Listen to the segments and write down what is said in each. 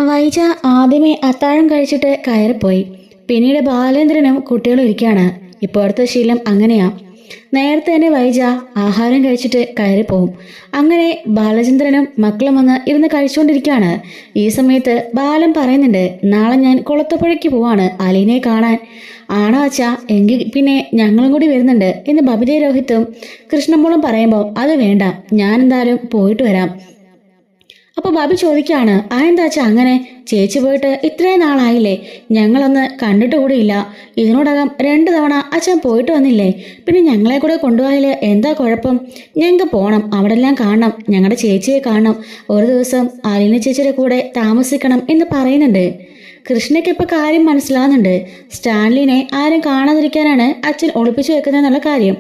വൈജ ആദ്യമേ അത്താഴം കഴിച്ചിട്ട് കയറിപ്പോയി. പിന്നീട് ബാലേന്ദ്രനും കുട്ടികളും ഇരിക്കുകയാണ്. ഇപ്പോഴത്തെ ശീലം അങ്ങനെയാ. നേരത്തെ തന്നെ വൈജ ആഹാരം കഴിച്ചിട്ട് കയറിപ്പോവും. അങ്ങനെ ബാലചന്ദ്രനും മക്കളും വന്ന് ഇരുന്ന് കഴിച്ചുകൊണ്ടിരിക്കുകയാണ്. ഈ സമയത്ത് ബാലൻ പറയുന്നുണ്ട്, നാളെ ഞാൻ കുളത്തുപുഴയ്ക്ക് പോവാണ് അലീനെ കാണാൻ. ആണോ അച്ഛാ? എങ്കിൽ പിന്നെ ഞങ്ങളും കൂടി വരുന്നുണ്ട് എന്ന് ബബിത രോഹിത്തും കൃഷ്ണമോളും പറയുമ്പോൾ അത് വേണ്ട, ഞാൻ എന്തായാലും പോയിട്ട് വരാം. അപ്പോൾ ബാബി ചോദിക്കുകയാണ്, എന്താച്ചാ അങ്ങനെ? ചേച്ചി പോയിട്ട് ഇത്രയും നാളായില്ലേ, ഞങ്ങളൊന്ന് കണ്ടിട്ട് കൂടിയില്ല. ഇതിനോടകം 2 തവണ അച്ഛൻ പോയിട്ട് വന്നില്ലേ, പിന്നെ ഞങ്ങളെ കൂടെ കൊണ്ടുപോയാല് എന്താ കുഴപ്പം? ഞങ്ങൾക്ക് പോകണം, അവിടെ എല്ലാം കാണണം, ഞങ്ങളുടെ ചേച്ചിയെ കാണണം, ഒരു ദിവസം അലീന ചേച്ചിയുടെ കൂടെ താമസിക്കണം എന്ന് പറയുന്നുണ്ട്. കൃഷ്ണയ്ക്ക് ഇപ്പൊ കാര്യം മനസ്സിലാവുന്നുണ്ട്. സ്റ്റാൻലിനെ ആരും കാണാതിരിക്കാനാണ് അച്ഛൻ ഒളിപ്പിച്ചു വെക്കുന്നതെന്നുള്ള കാര്യം.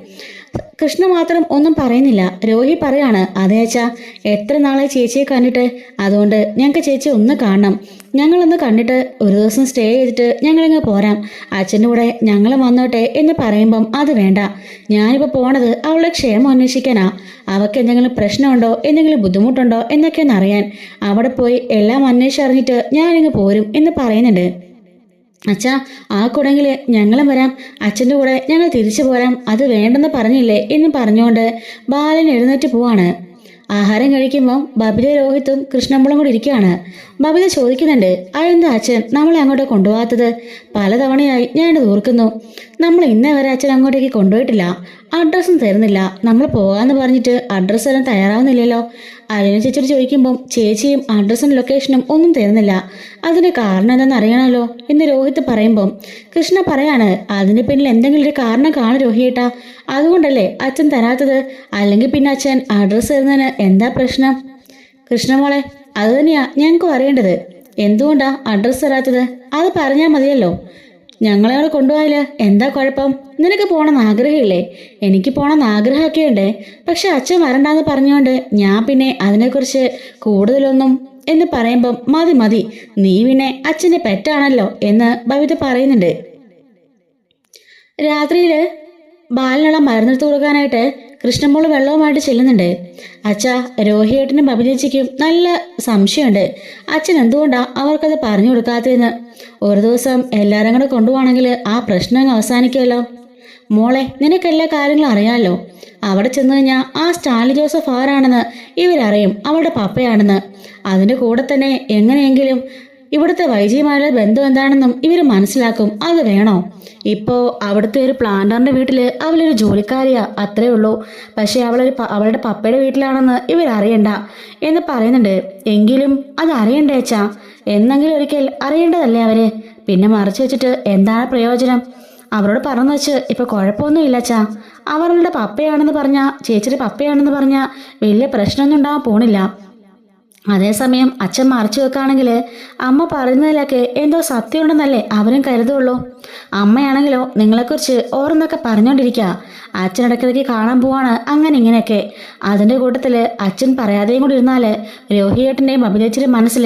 കൃഷ്ണ മാത്രം ഒന്നും പറയുന്നില്ല. രോഹി പറയാണ്, അതേ അച്ഛാ, എത്ര നാളെ ചേച്ചിയെ കണ്ടിട്ട്, അതുകൊണ്ട് ഞങ്ങൾക്ക് ചേച്ചി ഒന്ന് കാണണം. ഞങ്ങളൊന്ന് കണ്ടിട്ട് ഒരു ദിവസം സ്റ്റേ ചെയ്തിട്ട് ഞങ്ങളിങ്ങ് പോരാം, അച്ഛൻ്റെ കൂടെ ഞങ്ങൾ വന്നോട്ടെ എന്ന് പറയുമ്പം അത് വേണ്ട, ഞാനിപ്പോൾ പോണത് അവളുടെ ക്ഷേമം അന്വേഷിക്കാനാ. അവൾക്ക് എന്തെങ്കിലും പ്രശ്നമുണ്ടോ, എന്തെങ്കിലും ബുദ്ധിമുട്ടുണ്ടോ എന്നൊക്കെയൊന്ന് അറിയാൻ. അവിടെ പോയി എല്ലാം അന്വേഷിച്ചറിഞ്ഞിട്ട് ഞാനിങ്ങ് പോരും എന്ന് പറയുന്നുണ്ട്. അച്ഛാ, ആ കൂടെങ്കിൽ ഞങ്ങളും വരാം, അച്ഛൻ്റെ കൂടെ ഞങ്ങൾ തിരിച്ചു പോരാം, അത് വേണ്ടെന്ന് പറഞ്ഞില്ലേ എന്ന് പറഞ്ഞുകൊണ്ട് ബാലൻ എഴുന്നേറ്റ് പോവാണ്. ആഹാരം കഴിക്കുമ്പോൾ ബബിത രോഹിത്തും കൃഷ്ണമ്പളും കൂടി ഇരിക്കുകയാണ്. ബബിത ചോദിക്കുന്നുണ്ട്, അതെന്താ അച്ഛൻ നമ്മളെ അങ്ങോട്ട് കൊണ്ടുപോകാത്തത്? പലതവണയായി ഞാൻ ഓർക്കുന്നു, നമ്മൾ ഇന്നേ വരെ അച്ഛൻ അങ്ങോട്ടേക്ക് കൊണ്ടുപോയിട്ടില്ല, അഡ്രസ്സും തരുന്നില്ല. നമ്മൾ പോകാമെന്ന് പറഞ്ഞിട്ട് അഡ്രസ്സ് തരാൻ തയ്യാറാവുന്നില്ലല്ലോ. അലീന ചേച്ചിയോട് ചോദിക്കുമ്പം ചേച്ചിയും അഡ്രസ്സും ലൊക്കേഷനും ഒന്നും തരുന്നില്ല. അതിന് കാരണം എന്താണെന്ന് അറിയണമല്ലോ എന്ന് രോഹിത്ത് പറയുമ്പം കൃഷ്ണ പറയാണ്, അതിന് പിന്നിൽ എന്തെങ്കിലും ഒരു കാരണം കാണും രോഹിയേട്ടാ, അതുകൊണ്ടല്ലേ അച്ഛൻ തരാത്തത്. അല്ലെങ്കിൽ പിന്നെ അച്ഛൻ അഡ്രസ്സ് തരുന്നതിന് എന്താ പ്രശ്നം? കൃഷ്ണമോളെ, അത് തന്നെയാ ഞങ്ങൾക്കും അറിയേണ്ടത്. എന്തുകൊണ്ടാ അഡ്രസ്സ് തരാത്തത്? അത് പറഞ്ഞാൽ മതിയല്ലോ. ഞങ്ങളവിടെ കൊണ്ടുപോയാല് എന്താ കുഴപ്പം? നിനക്ക് പോകണമെന്ന് ആഗ്രഹമില്ലേ? എനിക്ക് പോകണമെന്ന് ആഗ്രഹമൊക്കെ ഉണ്ട്, പക്ഷെ അച്ഛൻ വരണ്ടാന്ന് പറഞ്ഞുകൊണ്ട് ഞാൻ പിന്നെ അതിനെക്കുറിച്ച് കൂടുതലൊന്നും എന്ന് പറയുമ്പം മതി മതി, നീ പിന്നെ അച്ഛൻ്റെ പെറ്റാണല്ലോ എന്ന് ബബിത പറയുന്നുണ്ട്. രാത്രിയില് ബാലിനുള്ള മരുന്നെടുത്ത് കൊടുക്കാനായിട്ട് കൃഷ്ണമോള് വെള്ളവുമായിട്ട് ചെല്ലുന്നുണ്ട്. അച്ഛാ, രോഹിയേട്ടനും ബബിതേച്ചിക്കും നല്ല സംശയമുണ്ട്, അച്ഛൻ എന്തുകൊണ്ടാ അവർക്കത് പറഞ്ഞു കൊടുക്കാത്തതെന്ന്. ഒരു ദിവസം എല്ലാവരും കൂടെ കൊണ്ടുപോകണമെങ്കിൽ ആ പ്രശ്നം അവസാനിക്കുമല്ലോ. മോളെ, നിനക്കെല്ലാ കാര്യങ്ങളും അറിയാമല്ലോ. അവിടെ ചെന്ന് കഴിഞ്ഞാൽ ആ സ്റ്റാൻലി ജോസഫ് ആരാണെന്ന് ഇവരറിയും, അവളുടെ പപ്പയാണെന്ന്. അതിൻ്റെ കൂടെ തന്നെ എങ്ങനെയെങ്കിലും ഇവിടുത്തെ വൈജിയുമായുള്ള ബന്ധം എന്താണെന്നും ഇവർ മനസ്സിലാക്കും. അത് വേണോ? ഇപ്പോൾ അവിടുത്തെ ഒരു പ്ലാന്ററിൻ്റെ വീട്ടിൽ അവളൊരു ജോലിക്കാരിയാ, അത്രേ ഉള്ളൂ. പക്ഷേ അവളുടെ പപ്പയുടെ വീട്ടിലാണെന്ന് ഇവരറിയണ്ട എന്ന് പറയുന്നുണ്ട്. എങ്കിലും അത് അറിയണ്ടേ അച്ഛാ? എന്നെങ്കിലും ഒരിക്കൽ അറിയേണ്ടതല്ലേ അവര്? പിന്നെ മറച്ചു വെച്ചിട്ട് എന്താണ് പ്രയോജനം? അവരോട് പറഞ്ഞു വെച്ച് ഇപ്പൊ കുഴപ്പമൊന്നുമില്ല അച്ഛാ. അവളുടെ പപ്പയാണെന്ന് പറഞ്ഞാൽ, ചേച്ചിയുടെ പപ്പയാണെന്ന് പറഞ്ഞാൽ വലിയ പ്രശ്നമൊന്നും ഉണ്ടാവാൻ പോണില്ല. അതേസമയം അച്ഛൻ മറച്ചു വെക്കുകയാണെങ്കിൽ അമ്മ പറയുന്നതിലൊക്കെ എന്തോ സത്യമുണ്ടെന്നല്ലേ അവരും കരുതുള്ളൂ. അമ്മയാണെങ്കിലോ നിങ്ങളെക്കുറിച്ച് ഓരോന്നൊക്കെ പറഞ്ഞുകൊണ്ടിരിക്കുക. അച്ഛൻ ഇടയ്ക്കിടയ്ക്ക് കാണാൻ പോവാണ്, അങ്ങനെ ഇങ്ങനെയൊക്കെ. അതിൻ്റെ കൂട്ടത്തിൽ അച്ഛൻ പറയാതെയും കൂടി ഇരുന്നാൽ രോഹിയേട്ടൻ്റെയും ബബിതേച്ചിയുടെ മനസ്സിൽ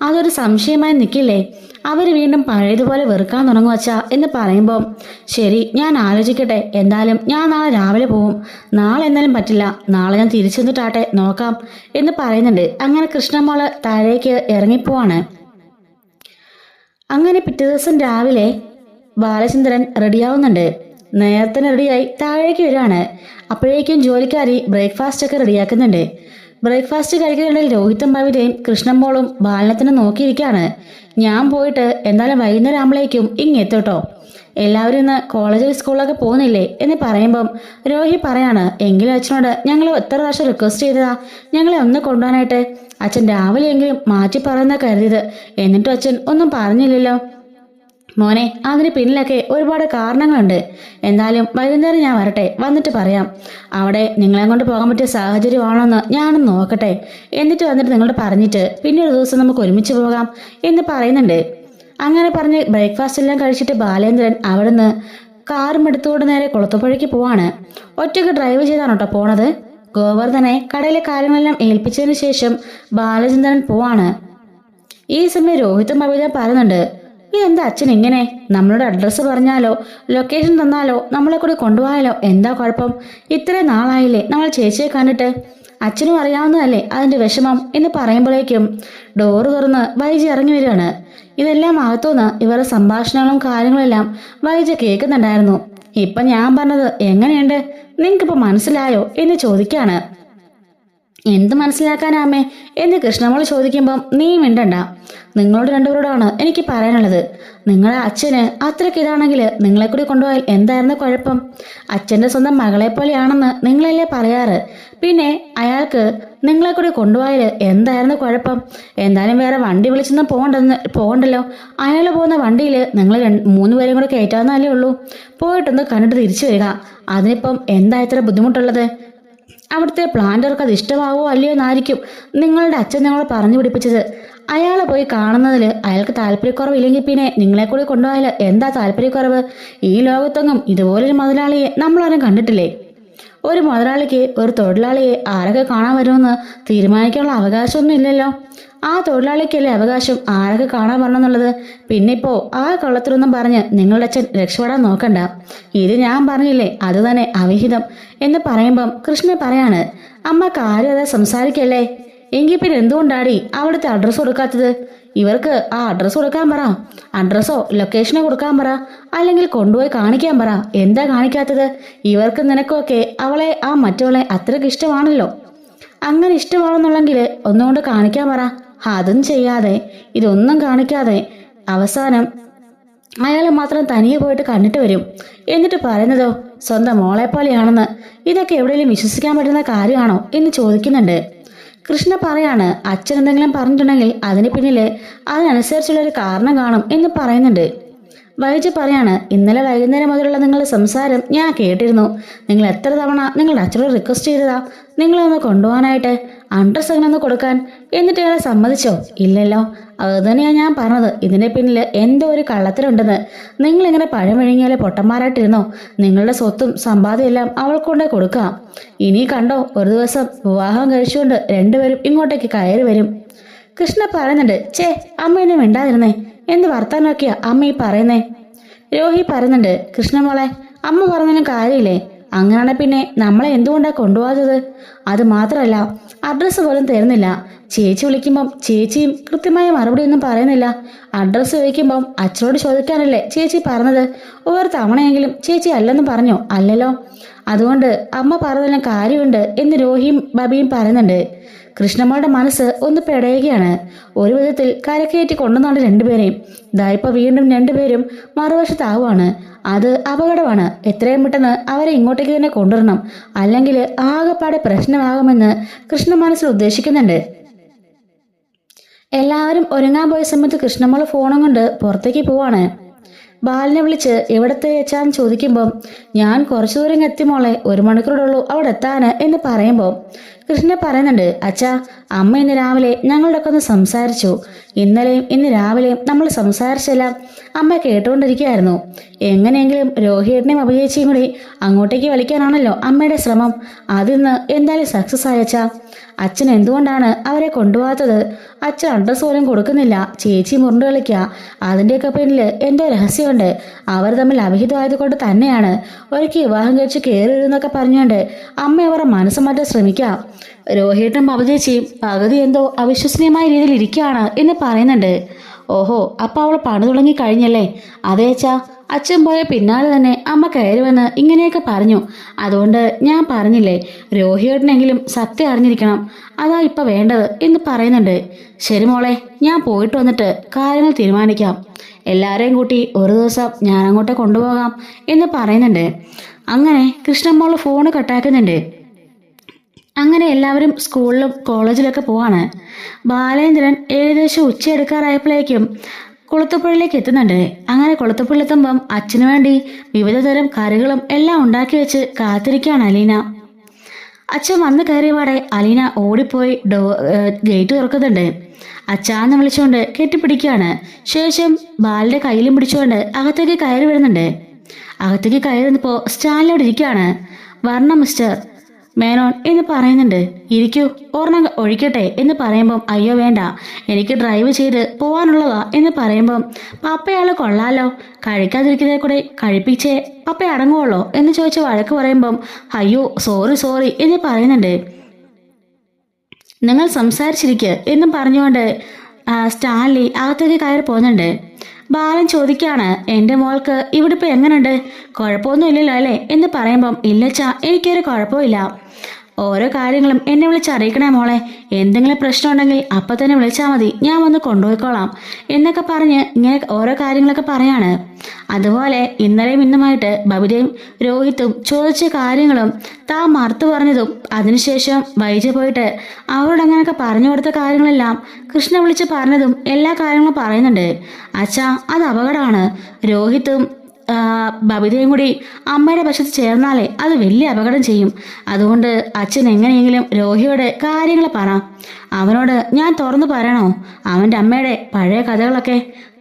അതൊരു സംശയമായി നിൽക്കില്ലേ? അവർ വീണ്ടും പഴയതുപോലെ വെറുക്കാൻ തുടങ്ങും അച്ഛാ എന്ന് പറയുമ്പം ശരി, ഞാൻ ആലോചിക്കട്ടെ. എന്തായാലും ഞാൻ നാളെ രാവിലെ പോവും. നാളെ എന്നാലും പറ്റില്ല, നാളെ ഞാൻ തിരിച്ചു വന്നിട്ടാട്ടെ നോക്കാം എന്ന് പറയുന്നുണ്ട്. അങ്ങനെ കൃഷ്ണമോള് താഴേക്ക് ഇറങ്ങിപ്പോവാണ്. അങ്ങനെ പിറ്റേ ദിവസം രാവിലെ ബാലചന്ദ്രൻ റെഡിയാവുന്നുണ്ട്. നേരത്തെ റെഡിയായി താഴേക്ക് വരികയാണ്. അപ്പോഴേക്കും ജോലിക്കാരി ബ്രേക്ക്ഫാസ്റ്റ് ഒക്കെ റെഡിയാക്കുന്നുണ്ട്. ബ്രേക്ക്ഫാസ്റ്റ് കഴിക്കുന്നുണ്ടെങ്കിൽ രോഹിത്തും ബബിതയും കൃഷ്ണമോളും ബാലനത്തിനെ നോക്കിയിരിക്കുകയാണ്. ഞാൻ പോയിട്ട് എന്തായാലും വൈകുന്നേരം ആകുമ്പോഴേക്കും ഇങ്ങെത്തോട്ടോ, എല്ലാവരും ഇന്ന് കോളേജിൽ സ്കൂളിലൊക്കെ പോകുന്നില്ലേ എന്ന് പറയുമ്പം രോഹി പറയാണ്, എങ്കിലും അച്ഛനോട് ഞങ്ങൾ എത്ര പ്രാവശ്യം റിക്വസ്റ്റ് ചെയ്തതാ ഞങ്ങളെ ഒന്ന് കൊണ്ടുപോകാനായിട്ട്. അച്ഛൻ രാവിലെയെങ്കിലും മാറ്റി പറയുന്ന കരുതിയത്, എന്നിട്ടും അച്ഛൻ ഒന്നും പറഞ്ഞില്ലല്ലോ. മോനെ, അതിന് പിന്നിലൊക്കെ ഒരുപാട് കാരണങ്ങളുണ്ട്. എന്തായാലും വൈകുന്നേരം ഞാൻ വരട്ടെ, വന്നിട്ട് പറയാം. അവിടെ നിങ്ങളെ കൊണ്ട് പോകാൻ പറ്റിയ സാഹചര്യമാണോന്ന് ഞാനൊന്ന് നോക്കട്ടെ, എന്നിട്ട് വന്നിട്ട് നിങ്ങളോട് പറഞ്ഞിട്ട് പിന്നെ ഒരു ദിവസം നമുക്ക് ഒരുമിച്ച് പോകാം എന്ന് പറയുന്നുണ്ട്. അങ്ങനെ പറഞ്ഞ് ബ്രേക്ക്ഫാസ്റ്റ് എല്ലാം കഴിച്ചിട്ട് ബാലേന്ദ്രൻ അവിടുന്ന് കാറും എടുത്തുകൊണ്ട് നേരെ കുളത്തുപുഴയ്ക്ക് പോവാണ്. ഒറ്റയ്ക്ക് ഡ്രൈവ് ചെയ്താണ് കേട്ടോ പോണത്. ഗോവർദ്ധനെ കടയിലെ കാര്യങ്ങളെല്ലാം ഏൽപ്പിച്ചതിന് ശേഷം ബാലചന്ദ്രൻ പോവാണ്. ഈ സമയം രോഹിത്തും ബബിത പറയുന്നുണ്ട്, ഇതെന്താ അച്ഛൻ ഇങ്ങനെ? നമ്മളോട് അഡ്രസ്സ് പറഞ്ഞാലോ ലൊക്കേഷൻ തന്നാലോ നമ്മളെ കൂടി കൊണ്ടുപോയാലോ എന്താ കുഴപ്പം? ഇത്രയും നാളായില്ലേ നമ്മൾ ചേച്ചിയെ കണ്ടിട്ട്? അച്ഛനും അറിയാവുന്നതല്ലേ അതിന്റെ വിഷമം എന്ന് പറയുമ്പോഴേക്കും ഡോറ് തുറന്ന് വൈജ ഇറങ്ങി വരികയാണ്. ഇതെല്ലാം അകത്തുനിന്ന് ഇവരുടെ സംഭാഷണങ്ങളും കാര്യങ്ങളെല്ലാം വൈജ കേൾക്കുന്നുണ്ടായിരുന്നു. ഇപ്പൊ ഞാൻ പറഞ്ഞത് എങ്ങനെയുണ്ട്, നിങ്ങൾക്കിപ്പോ മനസ്സിലായോ എന്ന് ചോദിക്കാണ്. എന്ത് മനസ്സിലാക്കാനാ അമ്മേ എന്ന് കൃഷ്ണമോൾ ചോദിക്കുമ്പം നീ മിണ്ടണ്ട. നിങ്ങളോട് രണ്ടുപേരോടാണ് എനിക്ക് പറയാനുള്ളത്. നിങ്ങളുടെ അച്ഛന് അത്രയ്ക്ക് ഇതാണെങ്കിൽ നിങ്ങളെ കൂടി കൊണ്ടുപോയാൽ എന്തായിരുന്നു കുഴപ്പം? അച്ഛൻ്റെ സ്വന്തം മകളെ പോലെയാണെന്ന് നിങ്ങളല്ലേ പറയാറ്. പിന്നെ അയാൾക്ക് നിങ്ങളെ കൂടി കൊണ്ടുപോയാൽ എന്തായിരുന്നു കുഴപ്പം? എന്തായാലും വേറെ വണ്ടി വിളിച്ചൊന്നും പോകണ്ടല്ലോ. അയാൾ പോകുന്ന വണ്ടിയിൽ നിങ്ങൾ 3 പേരും കൂടെ കയറ്റാവുന്നതല്ലേ ഉള്ളൂ. പോയിട്ടൊന്ന് കണ്ടിട്ട് തിരിച്ചു വരിക. അതിനിപ്പം എന്താ ഇത്ര ബുദ്ധിമുട്ടുള്ളത്? അവിടുത്തെ പ്ലാന്റർക്ക് അത് ഇഷ്ടമാവോ അല്ലയോ എന്നായിരിക്കും നിങ്ങളുടെ അച്ഛൻ നിങ്ങളെ പറഞ്ഞു പിടിപ്പിച്ചത്. അയാളെ പോയി കാണുന്നതിൽ അയാൾക്ക് താല്പര്യക്കുറവില്ലെങ്കിൽ പിന്നെ നിങ്ങളെ കൂടി കൊണ്ടുപോയാൽ എന്താ താല്പര്യക്കുറവ്? ഈ ലോകത്തൊന്നും ഇതുപോലൊരു മുതലാളിയെ നമ്മളാരും കണ്ടിട്ടില്ലേ? ഒരു മുതലാളിക്ക് ഒരു തൊഴിലാളിയെ ആരൊക്കെ കാണാൻ വരുമെന്ന് തീരുമാനിക്കാനുള്ള അവകാശമൊന്നും ഇല്ലല്ലോ. ആ തൊഴിലാളിക്കല്ലേ അവകാശം ആരൊക്കെ കാണാൻ വരണമെന്നുള്ളത്. പിന്നെ ഇപ്പോ ആ കള്ളത്തിലൊന്നും പറഞ്ഞ് നിങ്ങളുടെ അച്ഛൻ രക്ഷപ്പെടാൻ നോക്കണ്ട. ഇത് ഞാൻ പറഞ്ഞില്ലേ, അത് തന്നെ അവിഹിതം എന്ന് പറയുമ്പം കൃഷ്ണൻ പറയാണ്, അമ്മ കാര്യം അതാ സംസാരിക്കല്ലേ. എങ്കിൽ പിന്നെ എന്തുകൊണ്ടാടി അവിടുത്തെ അഡ്രസ്സ് കൊടുക്കാത്തത്? ഇവർക്ക് ആ അഡ്രസ്സ് കൊടുക്കാൻ പറ. അഡ്രസ്സോ ലൊക്കേഷനോ കൊടുക്കാൻ പറ. അല്ലെങ്കിൽ കൊണ്ടുപോയി കാണിക്കാൻ പറ. എന്താ കാണിക്കാത്തത്? ഇവർക്ക് നിനക്കൊക്കെ അവളെ ആ മറ്റവളെ അത്രയ്ക്ക് ഇഷ്ടമാണല്ലോ. അങ്ങനെ ഇഷ്ടമാണെന്നുണ്ടെങ്കിൽ ഒന്നുകൊണ്ട് കാണിക്കാൻ പറ. അതും ചെയ്യാതെ ഇതൊന്നും കാണിക്കാതെ അവസാനം അയാൾ മാത്രം തനിയെ പോയിട്ട് കണ്ടിട്ട് വരും. എന്നിട്ട് പറയുന്നതോ സ്വന്തം മോളെ പോലെയാണെന്ന്. ഇതൊക്കെ എവിടെയെങ്കിലും വിശ്വസിക്കാൻ പറ്റുന്ന കാര്യമാണോ എന്ന് ചോദിക്കുന്നുണ്ട്. കൃഷ്ണ പറയാണ്, അച്ഛൻ എന്തെങ്കിലും പറഞ്ഞിട്ടുണ്ടെങ്കിൽ അതിന് പിന്നിൽ അതിനനുസരിച്ചുള്ളൊരു കാരണം കാണും എന്ന് പറയുന്നുണ്ട്. വൈജ പറയാണ്, ഇന്നലെ വൈകുന്നേരം മുതലുള്ള നിങ്ങളുടെ സംസാരം ഞാൻ കേട്ടിരുന്നു. നിങ്ങൾ എത്ര തവണ നിങ്ങളുടെ അച്ഛനോട് റിക്വസ്റ്റ് ചെയ്തതാ നിങ്ങളൊന്ന് കൊണ്ടുപോകാനായിട്ട്, അഡ്രസ്സ് അങ്ങനെ ഒന്ന് കൊടുക്കാൻ. എന്നിട്ട് അയാളെ സമ്മതിച്ചോ? ഇല്ലല്ലോ. അത് തന്നെയാണ് ഞാൻ പറഞ്ഞത്, ഇതിന്റെ പിന്നിൽ എന്തോ ഒരു കള്ളത്തിലുണ്ടെന്ന്. നിങ്ങളിങ്ങനെ പഴമൊഴുങ്ങിയാലെ പൊട്ടന്മാരായിട്ടിരുന്നോ? നിങ്ങളുടെ സ്വത്തും സമ്പാദ്യം എല്ലാം അവൾക്കൊണ്ടേ കൊടുക്കാം. ഇനി കണ്ടോ, ഒരു ദിവസം വിവാഹം കഴിച്ചുകൊണ്ട് രണ്ടുപേരും ഇങ്ങോട്ടേക്ക് കയറി വരും. കൃഷ്ണ പറയുന്നുണ്ട്, ചേ അമ്മ എന്നെ മിണ്ടാതിരുന്നേ, എന്ത് വർത്താനൊക്കെയാ അമ്മ ഈ പറയുന്നേ? രോഹി പറയുന്നുണ്ട്, കൃഷ്ണമോളെ അമ്മ പറഞ്ഞതിനും കാര്യമില്ലേ? അങ്ങനെയാണെ പിന്നെ നമ്മളെ എന്തുകൊണ്ടാ കൊണ്ടുപോകാത്തത്? അത് മാത്രമല്ല അഡ്രസ്സ് പോലും തരുന്നില്ല. ചേച്ചി വിളിക്കുമ്പം ചേച്ചിയും കൃത്യമായ മറുപടി ഒന്നും പറയുന്നില്ല. അഡ്രസ്സ് ചോദിക്കുമ്പം അച്ഛനോട് ചോദിക്കാനല്ലേ ചേച്ചി പറഞ്ഞത്. ഒരു തവണയെങ്കിലും ചേച്ചി അല്ലെന്ന് പറഞ്ഞോ? അല്ലല്ലോ. അതുകൊണ്ട് അമ്മ പറഞ്ഞതിലും കാര്യമുണ്ട് എന്ന് രോഹിയും ബബിയും പറയുന്നുണ്ട്. കൃഷ്ണമ്മയുടെ മനസ്സ് ഒന്ന് പെടയുകയാണ്. ഒരു വിധത്തിൽ കരക്കയറ്റി കൊണ്ടുവന്നാണ് രണ്ടുപേരെയും. ഇതായിപ്പോൾ വീണ്ടും രണ്ടുപേരും മറുവശത്താവുകയാണ്. അത് അപകടമാണ്. എത്രയും പെട്ടെന്ന് അവരെ ഇങ്ങോട്ടേക്ക് തന്നെ കൊണ്ടുവരണം, അല്ലെങ്കിൽ ആകെപ്പാടെ പ്രശ്നമാകുമെന്ന് കൃഷ്ണ മനസ്സിൽ ഉദ്ദേശിക്കുന്നുണ്ട്. എല്ലാവരും ഒരുങ്ങാൻ പോയ സമയത്ത് കൃഷ്ണമ്മൾ ഫോണും കൊണ്ട് പുറത്തേക്ക് പോവാണ്. ബാലിനെ വിളിച്ച് എവിടത്തെ വെച്ചാന്ന് ചോദിക്കുമ്പം ഞാൻ കുറച്ചു ദൂരം എത്തി മോളെ, 1 മണിക്കൂറുള്ളൂ അവിടെ എത്താന് എന്ന് പറയുമ്പോൾ കൃഷ്ണ പറയുന്നുണ്ട്, അച്ഛാ അമ്മ ഇന്ന് രാവിലെ ഞങ്ങളുടെ ഒക്കെ ഒന്ന് സംസാരിച്ചു. ഇന്നലെയും ഇന്ന് രാവിലെയും നമ്മൾ സംസാരിച്ചെല്ലാം അമ്മ കേട്ടുകൊണ്ടിരിക്കുകയായിരുന്നു. എങ്ങനെയെങ്കിലും രോഹിയേട്ടനെയും അഭിജയിച്ചയും കൂടി അങ്ങോട്ടേക്ക് വലിക്കാനാണല്ലോ അമ്മയുടെ ശ്രമം. അതിന്ന് എന്തായാലും സക്സസ് ആയച്ചാ. അച്ഛൻ എന്തുകൊണ്ടാണ് അവരെ കൊണ്ടുപോകാത്തത്? അച്ഛൻ അഡ്രസ്സ് പോലും കൊടുക്കുന്നില്ല. ചേച്ചി മുരണ്ട് കളിക്കുക. അതിൻ്റെയൊക്കെ പിന്നിൽ എന്തോ രഹസ്യമുണ്ട്. അവർ തമ്മിൽ അവിഹിതമായതുകൊണ്ട് തന്നെയാണ് ഒരിക്കൽ വിവാഹം കഴിച്ച് കയറി വരുന്നൊക്കെ പറഞ്ഞുകൊണ്ട് അമ്മ അവരെ മനസ്സ് മാറ്റാൻ ശ്രമിക്കാം. രോഹിട്ടും അഭിജയിച്ചിയും പകുതി എന്തോ അവിശ്വസനീയമായ രീതിയിൽ ഇരിക്കുകയാണ് എന്ന് പറയുന്നുണ്ട്. ഓഹോ, അപ്പം അവൾ പണി തുടങ്ങി കഴിഞ്ഞല്ലേ? അതേച്ചാ, അച്ഛൻ പോയ പിന്നാലെ തന്നെ അമ്മ കയറി വന്ന് ഇങ്ങനെയൊക്കെ പറഞ്ഞു. അതുകൊണ്ട് ഞാൻ പറഞ്ഞില്ലേ, രോഹിയേട്ടനെങ്കിലും സത്യം അറിഞ്ഞിരിക്കണം, അതാ ഇപ്പം വേണ്ടത് എന്ന് പറയുന്നുണ്ട്. ശരി മോളെ, ഞാൻ പോയിട്ട് വന്നിട്ട് കാര്യങ്ങൾ തീരുമാനിക്കാം. എല്ലാവരെയും കൂട്ടി ഒരു ദിവസം ഞാൻ അങ്ങോട്ട് കൊണ്ടുപോകാം എന്ന് പറയുന്നുണ്ട്. അങ്ങനെ കൃഷ്ണമ്മോള് ഫോണ് കട്ടാക്കുന്നുണ്ട്. അങ്ങനെ എല്ലാവരും സ്കൂളിലും കോളേജിലൊക്കെ പോവാണ്. ബാലേന്ദ്രൻ ഏകദേശം ഉച്ചയെടുക്കാറായപ്പോഴേക്കും കുളത്തുപുഴയിലേക്ക് എത്തുന്നുണ്ട്. അങ്ങനെ കുളത്തുപുഴയിലെത്തുമ്പം അച്ഛനു വേണ്ടി വിവിധതരം കറികളും എല്ലാം ഉണ്ടാക്കി വെച്ച് കാത്തിരിക്കുകയാണ് അലീന. അച്ഛൻ വന്ന് കയറിയപാടെ അലീന ഓടിപ്പോയി ഗേറ്റ് തുറക്കുന്നുണ്ട്. അച്ഛാന്ന് വിളിച്ചുകൊണ്ട് കെട്ടിപ്പിടിക്കുകയാണ്. ശേഷം ബാലിന്റെ കയ്യിലും പിടിച്ചുകൊണ്ട് അകത്തേക്ക് കയറി വരുന്നുണ്ട്. അകത്തേക്ക് കയറുന്നപ്പോൾ സ്റ്റാലിനോട് ഇരിക്കുകയാണ്. വരണം മിസ്റ്റർ മേനോൻ എന്ന് പറയുന്നുണ്ട്. ഇരിക്കൂ, ഓർമ്മ ഒഴിക്കട്ടെ എന്ന് പറയുമ്പം അയ്യോ വേണ്ട, എനിക്ക് ഡ്രൈവ് ചെയ്ത് പോകാനുള്ളതാ എന്ന് പറയുമ്പം പപ്പയാൾ കൊള്ളാലോ, കഴിക്കാതിരിക്കുന്നതിനെ കൂടെ കഴിപ്പിച്ചേ പപ്പ അടങ്ങുള്ളോ എന്ന് ചോദിച്ച് വഴക്ക് പറയുമ്പം അയ്യോ സോറി എന്ന് പറയുന്നുണ്ട്. നിങ്ങൾ സംസാരിച്ചിരിക്കുക എന്നും പറഞ്ഞുകൊണ്ട് സ്റ്റാൻലി അകത്തേക്ക് കയറി പോകുന്നുണ്ട്. ബാലൻ ചോദിക്കാണ്, എൻ്റെ മോൾക്ക് ഇവിടെ ഇപ്പം എങ്ങനെയുണ്ട്, കുഴപ്പമൊന്നും ഇല്ലല്ലോ അല്ലേ എന്ന് പറയുമ്പം ഇല്ലച്ചാ എനിക്കൊരു കുഴപ്പമില്ല. ഓരോ കാര്യങ്ങളും എന്നെ വിളിച്ചറിയിക്കണേ മോളെ, എന്തെങ്കിലും പ്രശ്നം ഉണ്ടെങ്കിൽ അപ്പം തന്നെ വിളിച്ചാൽ മതി, ഞാൻ വന്ന് കൊണ്ടുപോയിക്കോളാം എന്നൊക്കെ പറഞ്ഞ് ഇങ്ങനെ ഓരോ കാര്യങ്ങളൊക്കെ പറയാണ്. അതുപോലെ ഇന്നലെയും ഇന്നുമായിട്ട് ബബിതയും രോഹിത്തും ചോദിച്ച കാര്യങ്ങളും താൻ മറുത്തു പറഞ്ഞതും അതിനുശേഷം വൈജ പോയിട്ട് അവരോട് അങ്ങനെയൊക്കെ പറഞ്ഞു കൊടുത്ത കാര്യങ്ങളെല്ലാം കൃഷ്ണ വിളിച്ച് പറഞ്ഞതും എല്ലാ കാര്യങ്ങളും പറയുന്നുണ്ട്. അച്ഛാ, അത് അപകടമാണ്. രോഹിത്തും ബബിതയും കൂടി അമ്മയുടെ വശത്ത് ചേർന്നാലേ അത് വലിയ അപകടം ചെയ്യും. അതുകൊണ്ട് അച്ഛൻ എങ്ങനെയെങ്കിലും രോഹിയോട് കാര്യങ്ങൾ പറ. അവനോട് ഞാൻ തുറന്നു പറയണോ? അവൻ്റെ അമ്മയുടെ പഴയ കഥകളൊക്കെ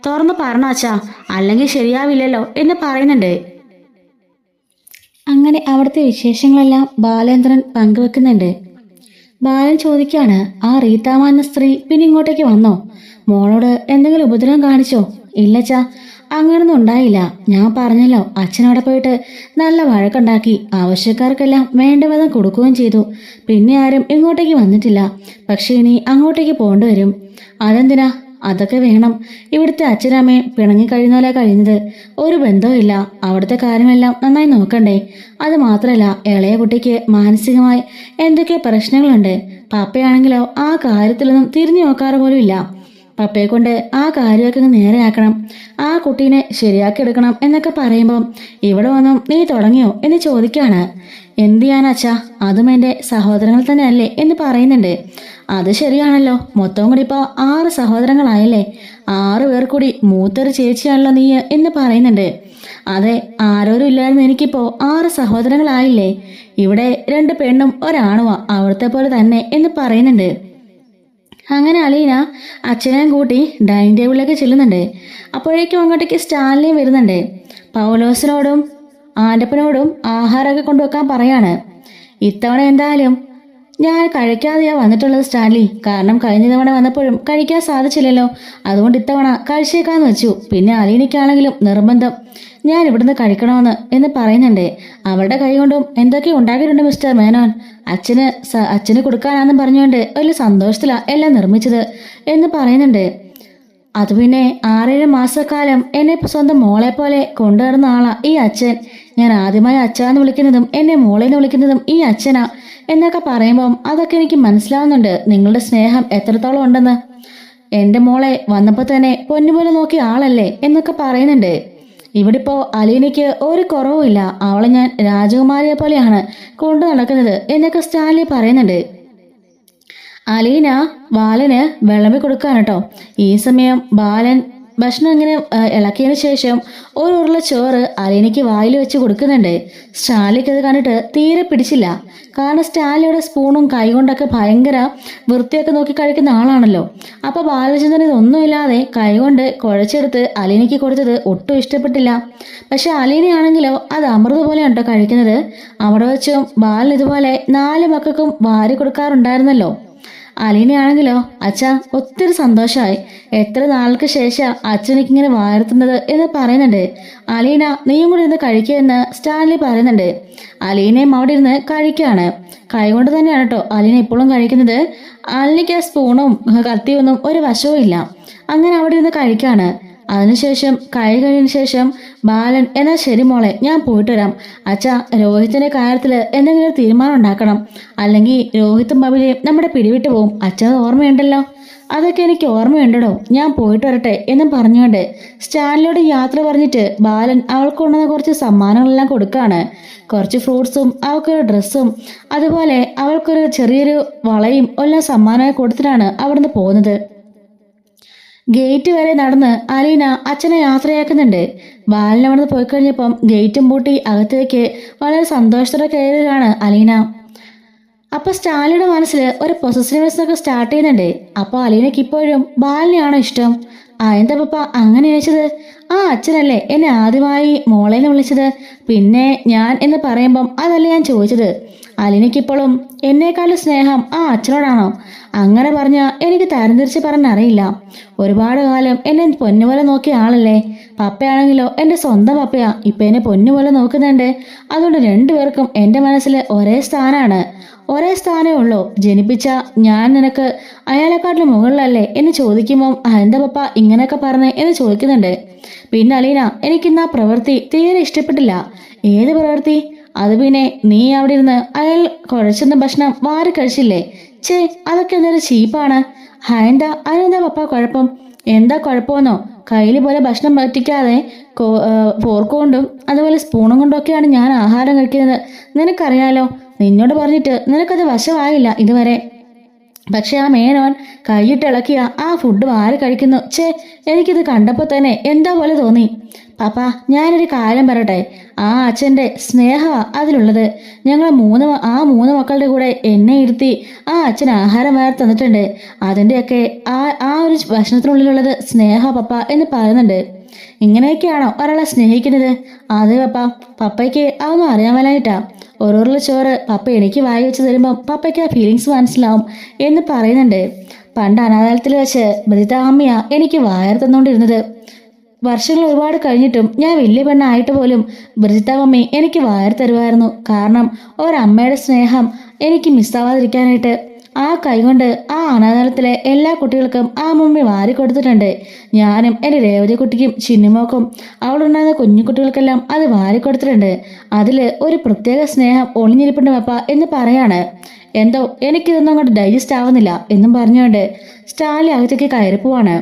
തുറന്നു പറഞ്ഞോ അച്ഛാ, അല്ലെങ്കിൽ ശരിയാവില്ലല്ലോ എന്ന് പറയുന്നുണ്ട്. അങ്ങനെ അവിടുത്തെ വിശേഷങ്ങളെല്ലാം ബാലേന്ദ്രൻ പങ്കുവെക്കുന്നുണ്ട്. ബാലൻ ചോദിക്കാണ്, ആ റീതാമ്മ എന്ന സ്ത്രീ പിന്നെ ഇങ്ങോട്ടേക്ക് വന്നോ? മോളോട് എന്തെങ്കിലും ഉപദ്രവം കാണിച്ചോ? ഇല്ലച്ചാ, അങ്ങനൊന്നും ഉണ്ടായില്ല. ഞാൻ പറഞ്ഞല്ലോ, അച്ഛനവിടെ പോയിട്ട് നല്ല വഴക്കുണ്ടാക്കി, ആവശ്യക്കാർക്കെല്ലാം വേണ്ട വിധം കൊടുക്കുകയും ചെയ്തു. പിന്നെ ആരും ഇങ്ങോട്ടേക്ക് വന്നിട്ടില്ല. പക്ഷേ ഇനി അങ്ങോട്ടേക്ക് പോകേണ്ടി വരും. അതെന്തിനാ? അതൊക്കെ വേണം. ഇവിടുത്തെ അച്ഛനമ്മയും പിണങ്ങിക്കഴിയുന്നപോലെ കഴിയുന്നത്. ഒരു ബന്ധവുമില്ല. അവിടുത്തെ കാര്യങ്ങളെല്ലാം നന്നായി നോക്കണ്ടേ? അത് മാത്രമല്ല, ഇളയ കുട്ടിക്ക് മാനസികമായി എന്തൊക്കെയോ പ്രശ്നങ്ങളുണ്ട്. പപ്പയാണെങ്കിലോ ആ കാര്യത്തിലൊന്നും തിരിഞ്ഞു നോക്കാറ് പോലും ഇല്ല. പപ്പയെ കൊണ്ട് ആ കാര്യമൊക്കെ നേരെയാക്കണം, ആ കുട്ടീനെ ശരിയാക്കി എടുക്കണം എന്നൊക്കെ പറയുമ്പം ഇവിടെ വന്നും നീ തുടങ്ങിയോ എന്ന് ചോദിക്കാണ്. എന്ത് ചെയ്യാനച്ഛാ, അതും എൻ്റെ സഹോദരങ്ങൾ തന്നെയല്ലേ എന്ന് പറയുന്നുണ്ട്. അത് ശരിയാണല്ലോ, മൊത്തം കൂടി ഇപ്പോൾ 6 സഹോദരങ്ങളായല്ലേ. 6 പേർ കൂടി മൂത്തൊരു ചേച്ചിയാണല്ലോ നീ എന്ന് പറയുന്നുണ്ട്. അതെ, ആരോരും ഇല്ലായിരുന്നു എനിക്കിപ്പോൾ 6 സഹോദരങ്ങളായില്ലേ. ഇവിടെ 2 പെണ്ണും ഒരാണുവാ, അവിടുത്തെ പോലെ തന്നെ എന്ന് പറയുന്നുണ്ട്. അങ്ങനെ അലീന അച്ഛനെയും കൂട്ടി ഡൈനിങ് ടേബിളിലേക്ക് ചെല്ലുന്നുണ്ട്. അപ്പോഴേക്കും അങ്ങോട്ടേക്ക് സ്റ്റാൻലിയും വരുന്നുണ്ട്. പൗലോസിനോടും ആൻ്റപ്പനോടും ആഹാരമൊക്കെ കൊണ്ടുവെക്കാൻ പറയാണ്. ഇത്തവണ എന്തായാലും ഞാൻ കഴിക്കാതെയാ വന്നിട്ടുള്ളത് സ്റ്റാൻലി, കാരണം കഴിഞ്ഞ തവണ വന്നപ്പോഴും കഴിക്കാൻ സാധിച്ചില്ലല്ലോ. അതുകൊണ്ട് ഇത്തവണ കഴിച്ചേക്കാന്ന് വെച്ചു. പിന്നെ അലീനയ്ക്കാണെങ്കിലും നിർബന്ധം ഞാൻ ഇവിടുന്ന് കഴിക്കണമെന്ന് എന്ന് പറയുന്നുണ്ട്. അവളുടെ കൈ കൊണ്ടും എന്തൊക്കെ ഉണ്ടാക്കിയിട്ടുണ്ട് മിസ്റ്റർ മേനോൻ. അച്ഛന് കൊടുക്കാനാന്നും പറഞ്ഞുകൊണ്ട് വലിയ സന്തോഷത്തിലാണ് എല്ലാം നിർമ്മിച്ചത് എന്ന് പറയുന്നുണ്ട്. അത് പിന്നെ 6-7 മാസക്കാലം എന്നെ സ്വന്തം മോളെ പോലെ കൊണ്ടുവരുന്ന ആളാ ഈ അച്ഛൻ. ഞാൻ ആദ്യമായി അച്ഛാന്ന് വിളിക്കുന്നതും എന്നെ മോളെന്ന് വിളിക്കുന്നതും ഈ അച്ഛനാ എന്നൊക്കെ പറയുമ്പം അതൊക്കെ എനിക്ക് മനസ്സിലാവുന്നുണ്ട്, നിങ്ങളുടെ സ്നേഹം എത്രത്തോളം ഉണ്ടെന്ന്. എൻ്റെ മോളെ വന്നപ്പോൾ തന്നെ പൊന്നുപോലെ നോക്കിയ ആളല്ലേ എന്നൊക്കെ പറയുന്നുണ്ട്. ഇവിടിപ്പോ അലീനയ്ക്ക് ഒരു കുറവുമില്ല. അവളെ ഞാൻ രാജകുമാരിയെ പോലെയാണ് കൊണ്ടു നടക്കുന്നത് എന്നൊക്കെ സ്റ്റാൻലി പറയുന്നുണ്ട്. അലീന ബാലന് വിളമ്പി കൊടുക്കാണ് കേട്ടോ. ഈ സമയം ബാലൻ ഭക്ഷണം ഇങ്ങനെ ഇളക്കിയതിന് ശേഷം ഒരു ഉരുള ചോറ് അലീനയ്ക്ക് വായിൽ വെച്ച് കൊടുക്കുന്നുണ്ട്. സ്റ്റാൻലിക്ക് അത് കണ്ടിട്ട് തീരെ പിടിച്ചില്ല. കാരണം സ്റ്റാൻലിയുടെ സ്പൂണും കൈകൊണ്ടൊക്കെ ഭയങ്കര വൃത്തിയൊക്കെ നോക്കി കഴിക്കുന്ന ആളാണല്ലോ. അപ്പോൾ ബാലചന്ദ്രൻ ഇതൊന്നുമില്ലാതെ കൈകൊണ്ട് കുഴച്ചെടുത്ത് അലീനയ്ക്ക് കൊടുത്തത് ഒട്ടും ഇഷ്ടപ്പെട്ടില്ല. പക്ഷെ അലീനയാണെങ്കിലോ അത് അമൃത പോലെയാണ് കേട്ടോ കഴിക്കുന്നത്. അവിടെ വെച്ചും ബാലൻ ഇതുപോലെ 4 മക്കൾക്കും വാരി കൊടുക്കാറുണ്ടായിരുന്നല്ലോ. അലീനയാണെങ്കിലോ അച്ഛാ ഒത്തിരി സന്തോഷമായി, എത്ര നാൾക്ക് ശേഷം അച്ഛനിക്കിങ്ങനെ വാർത്തുന്നത് എന്ന് പറയുന്നുണ്ട്. അലീന നീയും കൂടി ഇരുന്ന് കഴിക്കുമെന്ന് സ്റ്റാൻലി പറയുന്നുണ്ട്. അലീനയും അവിടെ ഇരുന്ന് കഴിക്കുകയാണ്. കൈകൊണ്ട് തന്നെയാണ് കേട്ടോ അലീന ഇപ്പോഴും കഴിക്കുന്നത്. അലീനയ്ക്ക് സ്പൂണും കത്തിയൊന്നും ഒരു വശവും ഇല്ല. അങ്ങനെ അവിടെ ഇരുന്ന് കഴിക്കുകയാണ്. അതിനുശേഷം കഴിഞ്ഞ ശേഷം ബാലൻ, എന്നാൽ ശരി മോളെ, ഞാൻ പോയിട്ട് വരാം. അച്ഛാ, രോഹിത്തിന്റെ കാര്യത്തിൽ എന്തെങ്കിലും തീരുമാനം ഉണ്ടാക്കണം, അല്ലെങ്കിൽ രോഹിത്തും ബബിലയും നമ്മുടെ പിടിവിട്ട് പോവും. അച്ഛനത് ഓർമ്മയുണ്ടല്ലോ. അതൊക്കെ എനിക്ക് ഓർമ്മയുണ്ടോ, ഞാൻ പോയിട്ട് വരട്ടെ എന്നും പറഞ്ഞുകൊണ്ട് സ്റ്റാൻലിയോട് യാത്ര പറഞ്ഞിട്ട് ബാലൻ അവൾക്ക് കൊണ്ടുവന്ന കുറച്ച് സമ്മാനങ്ങളെല്ലാം കൊടുക്കുകയാണ്. കുറച്ച് ഫ്രൂട്ട്സും അവൾക്കൊരു ഡ്രസ്സും അതുപോലെ അവൾക്കൊരു ചെറിയൊരു വളയും എല്ലാം സമ്മാനമായി കൊടുത്തിട്ടാണ് അവിടുന്ന് പോകുന്നത്. ഗേറ്റ് വരെ നടന്ന് അലീന അച്ഛനെ യാത്രയാക്കുന്നുണ്ട്. ബാലൻ അവിടുന്ന് പോയി കഴിഞ്ഞപ്പം ഗേറ്റും പൂട്ടി അകത്തേക്ക് വളരെ സന്തോഷത്തോടെ കയറിയാണ് അലീന. അപ്പൊ സ്റ്റാലിയുടെ മനസ്സിൽ ഒരു പൊസസീവ്നെസ് ഒക്കെ സ്റ്റാർട്ട് ചെയ്യുന്നുണ്ട്. അപ്പോൾ അലീനയ്ക്ക് ഇപ്പോഴും ബാലിനെയാണോ ഇഷ്ടം? എന്താ പപ്പ അങ്ങനെ ചോദിച്ചത്? അച്ഛനല്ലേ എന്നെ ആദ്യമായി മോളേന്ന് വിളിച്ചത്, പിന്നെ ഞാൻ എന്ന് പറയുമ്പം അതല്ലേ ഞാൻ ചോദിച്ചത്. അലീനയ്ക്കിപ്പോഴും എന്നേക്കാളും സ്നേഹം അച്ഛനോടാണോ? അങ്ങനെ പറഞ്ഞാൽ എനിക്ക് തരംതിരിച്ച് പറഞ്ഞറിയില്ല. ഒരുപാട് കാലം എന്നെ പൊന്നുപോലെ നോക്കിയ ആളല്ലേ. പപ്പയാണെങ്കിലോ എൻ്റെ സ്വന്തം പപ്പയാ, ഇപ്പം എന്നെ പൊന്നുപോലെ നോക്കുന്നുണ്ട്. അതുകൊണ്ട് 2 പേർക്കും എൻ്റെ മനസ്സിൽ ഒരേ സ്ഥാനമാണ്. ഒരേ സ്ഥാനമേ ഉള്ളൂ, ജനിപ്പിച്ച ഞാൻ നിനക്ക് അയാളെക്കാട്ടിലും മുകളിലല്ലേ എന്ന് ചോദിക്കുമ്പോൾ എന്താ പപ്പ ഇങ്ങനെയൊക്കെ പറഞ്ഞേ എന്ന് ചോദിക്കുന്നുണ്ട്. പിന്നെ അലീന, എനിക്കിന്ന് ആ പ്രവൃത്തി തീരെ ഇഷ്ടപ്പെട്ടില്ല. ഏത് പ്രവൃത്തി? അത് പിന്നെ നീ അവിടെ ഇരുന്ന് അയാൾ കുഴച്ചെന്ന ഭക്ഷണം വാരി കഴിച്ചില്ലേ? ചേ, അതൊക്കെ എന്തൊരു ചീപ്പാണ്. അതിനെന്താ പപ്പ കുഴപ്പം? എന്താ കുഴപ്പമെന്നോ? കയ്യിൽ പോലെ ഭക്ഷണം പറ്റിക്കാതെ ഫോർക്ക് കൊണ്ടും അതുപോലെ സ്പൂണും കൊണ്ടൊക്കെയാണ് ഞാൻ ആഹാരം കഴിക്കുന്നത്. നിനക്കറിയാലോ, നിന്നോട് പറഞ്ഞിട്ട് നിനക്കത് വശമായില്ല ഇതുവരെ. പക്ഷെ ആ മേനോൻ കൈയിട്ടിളക്കിയ ആ ഫുഡ് വാരി കഴിക്കുന്നു. ചേ, എനിക്കിത് കണ്ടപ്പോൾ തന്നെ എന്താ പോലെ തോന്നി. പാപ്പ, ഞാനൊരു കാര്യം പറയട്ടെ. ആ അച്ഛൻ്റെ സ്നേഹമാ അതിലുള്ളത്. ഞങ്ങൾ മൂന്ന് മക്കളുടെ കൂടെ എന്നെ ഇരുത്തി ആ അച്ഛൻ ആഹാരം വാരി തന്നിട്ടുണ്ട്. അതിൻ്റെയൊക്കെ ആ ഒരു ഭക്ഷണത്തിനുള്ളിലുള്ളത് സ്നേഹ പപ്പ എന്ന് പറയുന്നുണ്ട്. ഇങ്ങനെയൊക്കെയാണോ ഒരാളെ സ്നേഹിക്കുന്നത്? അതെ പപ്പ, പപ്പയ്ക്ക് അതൊന്നും അറിയാൻ മേലായിട്ടാ. ഓരോരുള്ള ചോറ് പപ്പ എനിക്ക് വായി വെച്ച് തരുമ്പം പപ്പയ്ക്ക് ആ ഫീലിങ്സ് മനസ്സിലാവും എന്ന് പറയുന്നുണ്ട്. പണ്ട് അനാഥാലയത്തിൽ വെച്ച് ബൃജിതാമ്മയാ എനിക്ക് വായർ തന്നുകൊണ്ടിരുന്നത്. വർഷങ്ങൾ ഒരുപാട് കഴിഞ്ഞിട്ടും ഞാൻ വലിയ പെണ്ണായിട്ട് പോലും ബ്രിജിത്ത മമ്മി എനിക്ക് വാരി തരുമായിരുന്നു. കാരണം ഒരമ്മയുടെ സ്നേഹം എനിക്ക് മിസ്സാവാതിരിക്കാനായിട്ട് ആ കൈകൊണ്ട് ആ അനാഥാലയത്തിലെ എല്ലാ കുട്ടികൾക്കും ആ മമ്മി വാരി കൊടുത്തിട്ടുണ്ട്. ഞാനും എൻ്റെ രേവതി കുട്ടിക്കും ചിന്നുമോക്കും അവളുണ്ടായിരുന്ന കുഞ്ഞു കുട്ടികൾക്കെല്ലാം അത് വാരി കൊടുത്തിട്ടുണ്ട്. അതിൽ ഒരു പ്രത്യേക സ്നേഹം ഒളിഞ്ഞിരിപ്പുണ്ട് പപ്പ എന്ന് പറയാണ്. എന്തോ എനിക്കിതൊന്നും അങ്ങോട്ട് ഡൈജസ്റ്റ് ആവുന്നില്ല എന്നും പറഞ്ഞുകൊണ്ട് സ്റ്റാലി അകത്തേക്ക് കയറിപ്പോവാണ്.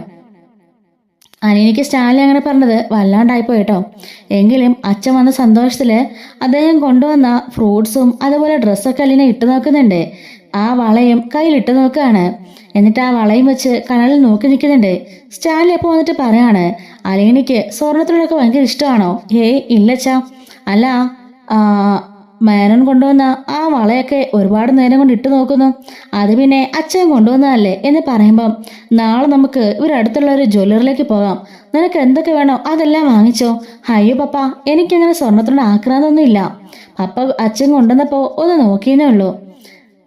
അനിയനിക്ക് സ്റ്റാലി അങ്ങനെ പറഞ്ഞത് വല്ലാണ്ടായിപ്പോയി കേട്ടോ. എങ്കിലും അച്ഛൻ വന്ന സന്തോഷത്തില് അദ്ദേഹം കൊണ്ടുവന്ന ഫ്രൂട്ട്സും അതുപോലെ ഡ്രസ്സൊക്കെ അലീന ഇട്ട് നോക്കുന്നുണ്ട്. ആ വളയും കയ്യിലിട്ട് നോക്കുകയാണ്. എന്നിട്ട് ആ വളയും വെച്ച് കനലിൽ നോക്കി നിൽക്കുന്നുണ്ട്. സ്റ്റാലി അപ്പോൾ വന്നിട്ട് പറയാണ്, അലീനയ്ക്ക് സ്വർണത്തിനൊക്കെ ഭയങ്കര ഇഷ്ടമാണോ? ഹേയ് ഇല്ലച്ചാ. അല്ല, മേനോൻ കൊണ്ടുവന്ന ആ വളയൊക്കെ ഒരുപാട് നേരം കൊണ്ട് ഇട്ട് നോക്കുന്നു. അത് പിന്നെ അച്ഛൻ കൊണ്ടുവന്നതല്ലേ എന്ന് പറയുമ്പം, നാളെ നമുക്ക് ഇവരടുത്തുള്ള ഒരു ജ്വല്ലറിലേക്ക് പോകാം. നിനക്ക് എന്തൊക്കെ വേണോ അതെല്ലാം വാങ്ങിച്ചോ. അയ്യോ പപ്പ, എനിക്കങ്ങനെ സ്വർണത്തിനോട് ആക്രാന്തൊന്നും ഇല്ല. പപ്പ അച്ഛൻ കൊണ്ടുവന്നപ്പോൾ ഒന്ന് നോക്കിയെന്നേ ഉള്ളൂ.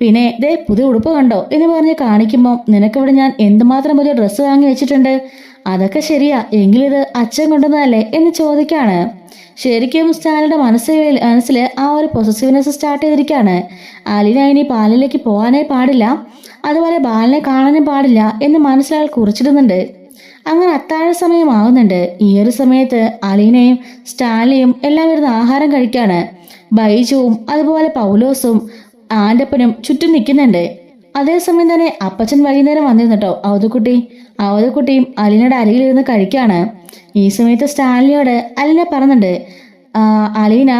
പിന്നെ ദേ പുതിയ ഉടുപ്പ് കണ്ടോ എന്ന് പറഞ്ഞ് കാണിക്കുമ്പോൾ, നിനക്കിവിടെ ഞാൻ എന്തുമാത്രം പുതിയ ഡ്രസ്സ് വാങ്ങി വെച്ചിട്ടുണ്ട്. അതൊക്കെ ശരിയാ, എങ്കിലിത് അച്ഛൻ കൊണ്ടുവന്നതല്ലേ എന്ന് ചോദിക്കാണ്. ശരിക്കും സ്റ്റാലിയുടെ മനസ്സിൽ ആ ഒരു പൊസസീവ്നെസ് സ്റ്റാർട്ട് ചെയ്തിരിക്കുകയാണ്. അലീന ഇനി പാലിലേക്ക് പോകാനേ പാടില്ല, അതുപോലെ ബാലിനെ കാണാനും പാടില്ല എന്ന് മനസ്സിലാൽ കുറിച്ചിടുന്നുണ്ട്. അങ്ങനെ അത്താഴ സമയമാകുന്നുണ്ട്. ഈ ഒരു സമയത്ത് അലീനയും സ്റ്റാലിയും എല്ലാം ഇരുന്ന് ആഹാരം കഴിക്കാണ്. ബൈജുവും അതുപോലെ പൗലോസും ആൻ്റപ്പനും ചുറ്റും നിൽക്കുന്നുണ്ട്. അതേസമയം തന്നെ അപ്പച്ചൻ വൈകുന്നേരം വന്നിരുന്നു കേട്ടോ. അവധക്കുട്ടിയും അലീനയുടെ അരികിലിരുന്ന് കഴിക്കാണ്. ഈ സമയത്ത് സ്റ്റാലിനോട് അലീന പറയുന്നുണ്ട്, അലീന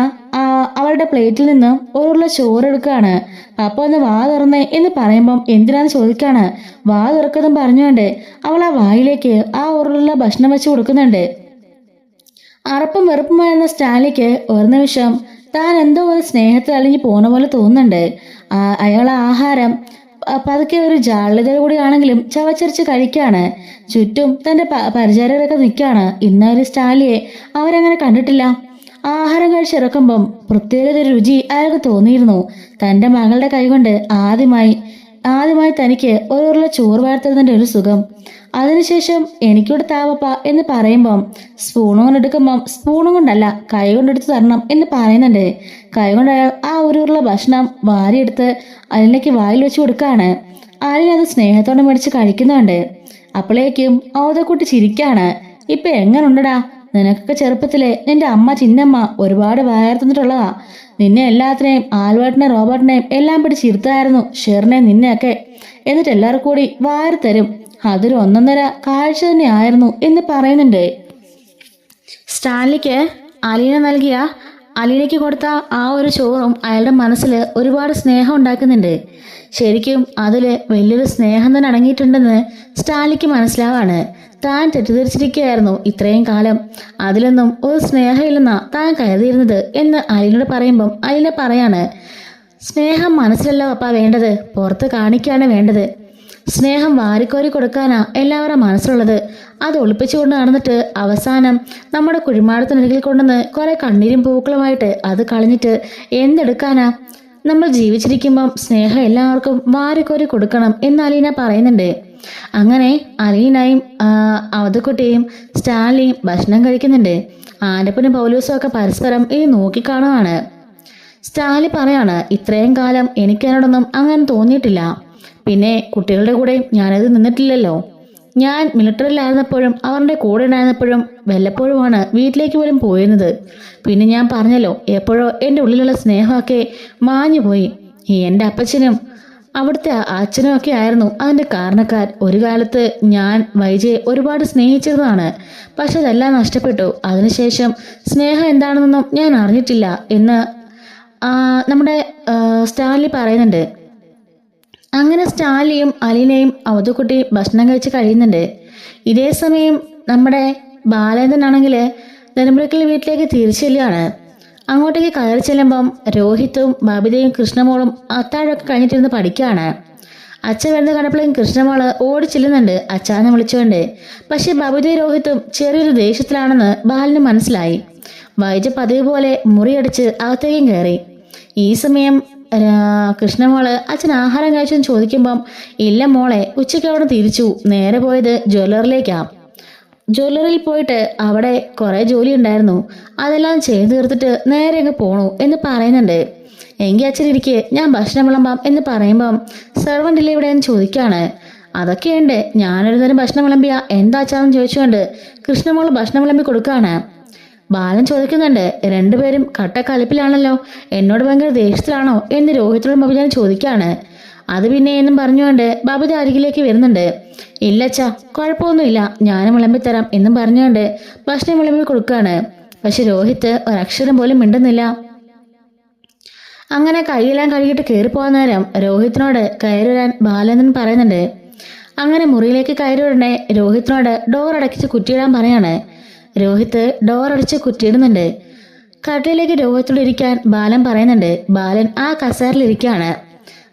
അവളുടെ പ്ലേറ്റിൽ നിന്ന് ഒരുള്ള ചോറ് എടുക്കുകയാണ്. പപ്പ ഒന്ന് വാ തുറന്നേ എന്ന് പറയുമ്പം എന്തിനാന്ന് ചോദിക്കാണ്. വാ തുറക്കതും പറഞ്ഞുകൊണ്ട് അവൾ ആ വായിലേക്ക് ആ ഉരുളുള്ള ഭക്ഷണം വെച്ച് കൊടുക്കുന്നുണ്ട്. അറപ്പും വെറുപ്പുമായിരുന്ന സ്റ്റാലിക്ക് ഒരു നിമിഷം താൻ എന്തോ ഒരു സ്നേഹത്തിൽ അലിഞ്ഞു പോണ പോലെ തോന്നുന്നുണ്ട്. അയാൾ ആഹാരം പതുക്കെ ഒരു ജാള്യതയോടു കൂടിയാണെങ്കിലും ചവച്ചരിച്ച് കഴിക്കാണ്. ചുറ്റും തൻ്റെ പരിചാരകരൊക്കെ നിൽക്കുകയാണ്. ഇന്നൊരു സ്റ്റാലിയെ അവരങ്ങനെ കണ്ടിട്ടില്ല. ആഹാരം കഴിച്ചിറക്കുമ്പം പ്രത്യേകത രുചി അയാൾക്ക് തോന്നിയിരുന്നു. തൻ്റെ മകളുടെ കൈകൊണ്ട് ആദ്യമായി തനിക്ക് ഒരുള്ള ചോറ് വാർത്തതിൻ്റെ ഒരു സുഖം. അതിനുശേഷം എനിക്കൂടെ താവപ്പ എന്ന് പറയുമ്പം സ്പൂണും കൊണ്ട് എടുക്കുമ്പം സ്പൂണും കൊണ്ടല്ല കൈ കൊണ്ടെടുത്ത് തരണം എന്ന് പറയുന്നുണ്ട്. കൈ കൊണ്ട് അയാൾ ആ ഒരുള്ള ഭക്ഷണം വാരിയെടുത്ത് അലിനയ്ക്ക് വായിൽ വെച്ച് കൊടുക്കുകയാണ്. അലിൻ അത് സ്നേഹത്തോടെ മേടിച്ച് കഴിക്കുന്നുണ്ട്. അപ്പോഴേക്കും ഔതക്കുട്ടി ചിരിക്കാണ്. ഇപ്പൊ എങ്ങനുണ്ടടാ? നിനക്കൊക്കെ ചെറുപ്പത്തിലെ നിന്റെ അമ്മ ചിന്നമ്മ ഒരുപാട് വായർത്തുന്നിട്ടുള്ളതാ. നിന്നെ എല്ലാത്തിനെയും ആൽബർട്ടിനെയും റോബർട്ടിനെയും എല്ലാം പിടിച്ചിരുത്തായിരുന്നു. ഷെറിനെ നിന്നെയൊക്കെ. എന്നിട്ട് എല്ലാവർക്കും കൂടി വാരി തരും. അതൊരു ഒന്നൊന്നര കാഴ്ച തന്നെ ആയിരുന്നു എന്ന് പറയുന്നുണ്ട്. സ്റ്റാൻലിക്ക് അലീനയ്ക്ക് കൊടുത്ത ആ ഒരു ചോറും അയാളുടെ മനസ്സിൽ ഒരുപാട് സ്നേഹം ഉണ്ടാക്കുന്നുണ്ട്. ശരിക്കും അതിൽ വലിയൊരു സ്നേഹം തന്നെ അടങ്ങിയിട്ടുണ്ടെന്ന് സ്റ്റാൻലിക്ക് മനസ്സിലാവാണ്. താൻ തെറ്റിദ്ധരിച്ചിരിക്കുകയായിരുന്നു ഇത്രയും കാലം. അതിലൊന്നും ഒരു സ്നേഹമില്ലെന്നാ താൻ കരുതിയിരുന്നത് എന്ന് അലീനോട് പറയുമ്പം അലീന പറയാണ്, സ്നേഹം മനസ്സിലല്ല പപ്പ വേണ്ടത്, പുറത്ത് കാണിക്കുകയാണ് വേണ്ടത്. സ്നേഹം വാരിക്കോരി കൊടുക്കാനാ എല്ലാവരുടെ മനസ്സിലുള്ളത്. അത് ഒളിപ്പിച്ചുകൊണ്ട് നടന്നിട്ട് അവസാനം നമ്മുടെ കുഴിമാടത്തിനരികിൽ കൊണ്ടുവന്ന് കുറെ കണ്ണീരും പൂക്കളുമായിട്ട് അത് കളഞ്ഞിട്ട് എന്തെടുക്കാനാ? നമ്മൾ ജീവിച്ചിരിക്കുമ്പം സ്നേഹം എല്ലാവർക്കും വാരിക്കോരി കൊടുക്കണം എന്ന് അലീന പറയുന്നുണ്ട്. അങ്ങനെ അലീനയും അവധക്കുട്ടിയും സ്റ്റാലിയും ഭക്ഷണം കഴിക്കുന്നുണ്ട്. ആൻ്റപ്പനും പൗലൂസും ഒക്കെ പരസ്പരം ഈ നോക്കിക്കാണുവാണ്. സ്റ്റാലി പറയാണ്, ഇത്രയും കാലം എനിക്കതിനോടൊന്നും അങ്ങനെ തോന്നിയിട്ടില്ല. പിന്നെ കുട്ടികളുടെ കൂടെ ഞാനത് നിന്നിട്ടില്ലല്ലോ. ഞാൻ മിലിറ്ററിയിലായിരുന്നപ്പോഴും അവരുടെ കൂടെ ഉണ്ടായിരുന്നപ്പോഴും വല്ലപ്പോഴുമാണ് വീട്ടിലേക്ക് പോലും പോയിരുന്നത്. പിന്നെ ഞാൻ പറഞ്ഞല്ലോ, എപ്പോഴോ എൻ്റെ ഉള്ളിലുള്ള സ്നേഹമൊക്കെ മാഞ്ഞു പോയി. എൻ്റെ അപ്പച്ചനും അവിടുത്തെ അച്ഛനും ഒക്കെ ആയിരുന്നു അതിൻ്റെ കാരണക്കാർ. ഒരു കാലത്ത് ഞാൻ വൈജയെ ഒരുപാട് സ്നേഹിച്ചിരുന്നതാണ്. പക്ഷെ അതെല്ലാം നഷ്ടപ്പെട്ടു. അതിനുശേഷം സ്നേഹം എന്താണെന്നൊന്നും ഞാൻ അറിഞ്ഞിട്ടില്ല എന്ന് നമ്മുടെ സ്റ്റാൻലി പറയുന്നുണ്ട്. അങ്ങനെ സ്റ്റാൻലിയും അലീനയും അവധുക്കുട്ടിയും ഭക്ഷണം കഴിച്ച് കഴിയുന്നുണ്ട്. ഇതേ സമയം നമ്മുടെ ബാലേന്ദ്രനാണെങ്കിൽ നെടുമ്പുഴക്കൽ വീട്ടിലേക്ക് തിരിച്ചു ചെല്ലുകയാണ്. അങ്ങോട്ടേക്ക് കയറി ചെല്ലുമ്പം രോഹിത്തും ബബിതയും കൃഷ്ണമോളും അത്താഴമൊക്കെ കഴിഞ്ഞിട്ടിരുന്ന് പഠിക്കുകയാണ്. അച്ഛൻ വരുന്ന കണ്ടപ്പോഴേക്കും കൃഷ്ണമോള് ഓടി ചെല്ലുന്നുണ്ട് അച്ഛനെ വിളിച്ചുകൊണ്ട്. പക്ഷെ ബബിതയും രോഹിത്തും ചെറിയൊരു ദേഷ്യത്തിലാണെന്ന് ബാലന് മനസ്സിലായി. വൈജ പതിവ് പോലെ മുറിയടിച്ച് അകത്തേക്കും കയറി. ഈ സമയം കൃഷ്ണമോള് അച്ഛൻ ആഹാരം കഴിച്ചെന്ന് ചോദിക്കുമ്പം, ഇല്ല മോളെ, ഉച്ചയ്ക്ക് അവിടെ തിരിച്ചു. നേരെ പോയത് ജ്വല്ലറിയിലേക്കാണ്. ജ്വല്ലറിയിൽ പോയിട്ട് അവിടെ കുറേ ജോലി ഉണ്ടായിരുന്നു, അതെല്ലാം ചെയ്തു തീർത്തിട്ട് നേരെ അങ്ങ് പോണു എന്ന് പറയുന്നുണ്ട്. എങ്കിൽ അച്ഛൻ ഇരിക്കെ, ഞാൻ ഭക്ഷണം വിളമ്പാം എന്ന് പറയുമ്പം സെർവൻ്റില്ലേ ഇവിടെ എന്ന് ചോദിക്കുകയാണ്. അതൊക്കെയുണ്ട്, ഞാനൊരു നേരം ഭക്ഷണം വിളമ്പിയ എന്താ അച്ഛാന്ന് ചോദിച്ചുകൊണ്ട് കൃഷ്ണമോള് ഭക്ഷണം വിളമ്പി കൊടുക്കുകയാണ്. ബാലൻ ചോദിക്കുന്നുണ്ട്, രണ്ടുപേരും കട്ടക്കലിപ്പിലാണല്ലോ, എന്നോട് ഭയങ്കര ദേഷ്യത്തിലാണോ എന്ന് രോഹിത്തോടും ബബിതാനും ചോദിക്കുകയാണ്. അത് പിന്നെ എന്നും പറഞ്ഞുകൊണ്ട് ബബിത അരികിലേക്ക് വരുന്നുണ്ട്. ഇല്ലച്ചാ, കുഴപ്പമൊന്നുമില്ല, ഞാനും വിളമ്പിത്തരാം എന്നും പറഞ്ഞുകൊണ്ട് ഭക്ഷണം വിളമ്പി കൊടുക്കുകയാണ്. പക്ഷെ രോഹിത്ത് ഒരക്ഷരം പോലും മിണ്ടുന്നില്ല. അങ്ങനെ കൈയെല്ലാം കഴുകിയിട്ട് കയറിപ്പോകാൻ നേരം രോഹിത്തിനോട് കയറി വരാൻ ബാലേന്ദ്രൻ പറയുന്നുണ്ട്. അങ്ങനെ മുറിയിലേക്ക് കയറി ഉടനെ രോഹിത്തിനോട് ഡോർ അടക്കിച്ച് കുറ്റിയിടാൻ പറയാണ്. രോഹിത്ത് ഡോർ അടിച്ച് കുറ്റിയിടുന്നുണ്ട്. കട്ടിലേക്ക് രോഹിത്തോട് ഇരിക്കാൻ ബാലൻ പറയുന്നുണ്ട്. ബാലൻ ആ കസേരയിലിരിക്കുകയാണ്.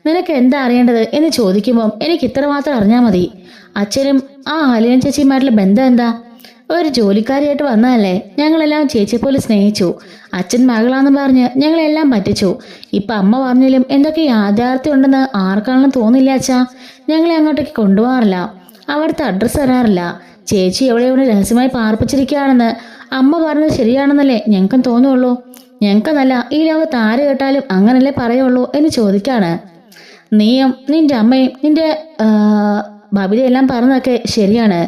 നിനക്ക് എന്താ അറിയേണ്ടത് എന്ന് ചോദിക്കുമ്പം, എനിക്ക് ഇത്രമാത്രം അറിഞ്ഞാൽ മതി. അച്ഛനും ആ അലീന ചേച്ചിയുമായിട്ടുള്ള ബന്ധം എന്താ? ഒരു ജോലിക്കാരിയായിട്ട് വന്നതല്ലേ. ഞങ്ങളെല്ലാം ചേച്ചിയെ പോലെ സ്നേഹിച്ചു. അച്ഛൻ മകളാന്ന് പറഞ്ഞ് ഞങ്ങളെല്ലാം പറ്റിച്ചു. ഇപ്പം അമ്മ പറഞ്ഞാലും എന്തൊക്കെ യാഥാർത്ഥ്യം ഉണ്ടെന്ന് ആർക്കാണെന്ന് തോന്നില്ല അച്ഛാ. ഞങ്ങളെ അങ്ങോട്ടേക്ക് കൊണ്ടുപോകാറില്ല, അവിടുത്തെ അഡ്രസ്സ് തരാറില്ല. ചേച്ചി എവിടെ രഹസ്യമായി പാർപ്പിച്ചിരിക്കുകയാണെന്ന് അമ്മ പറഞ്ഞത് ശരിയാണെന്നല്ലേ ഞങ്ങൾക്കും തോന്നുള്ളൂ. ഞങ്ങൾക്കെന്നല്ല, ഈ ലോകത്ത് ആര് കേട്ടാലും അങ്ങനല്ലേ പറയുള്ളൂ എന്ന് ചോദിക്കാണ്. നീയും നിന്റെ അമ്മയും നിന്റെ ബബിതയെല്ലാം പറഞ്ഞതൊക്കെ ശരിയാണ്.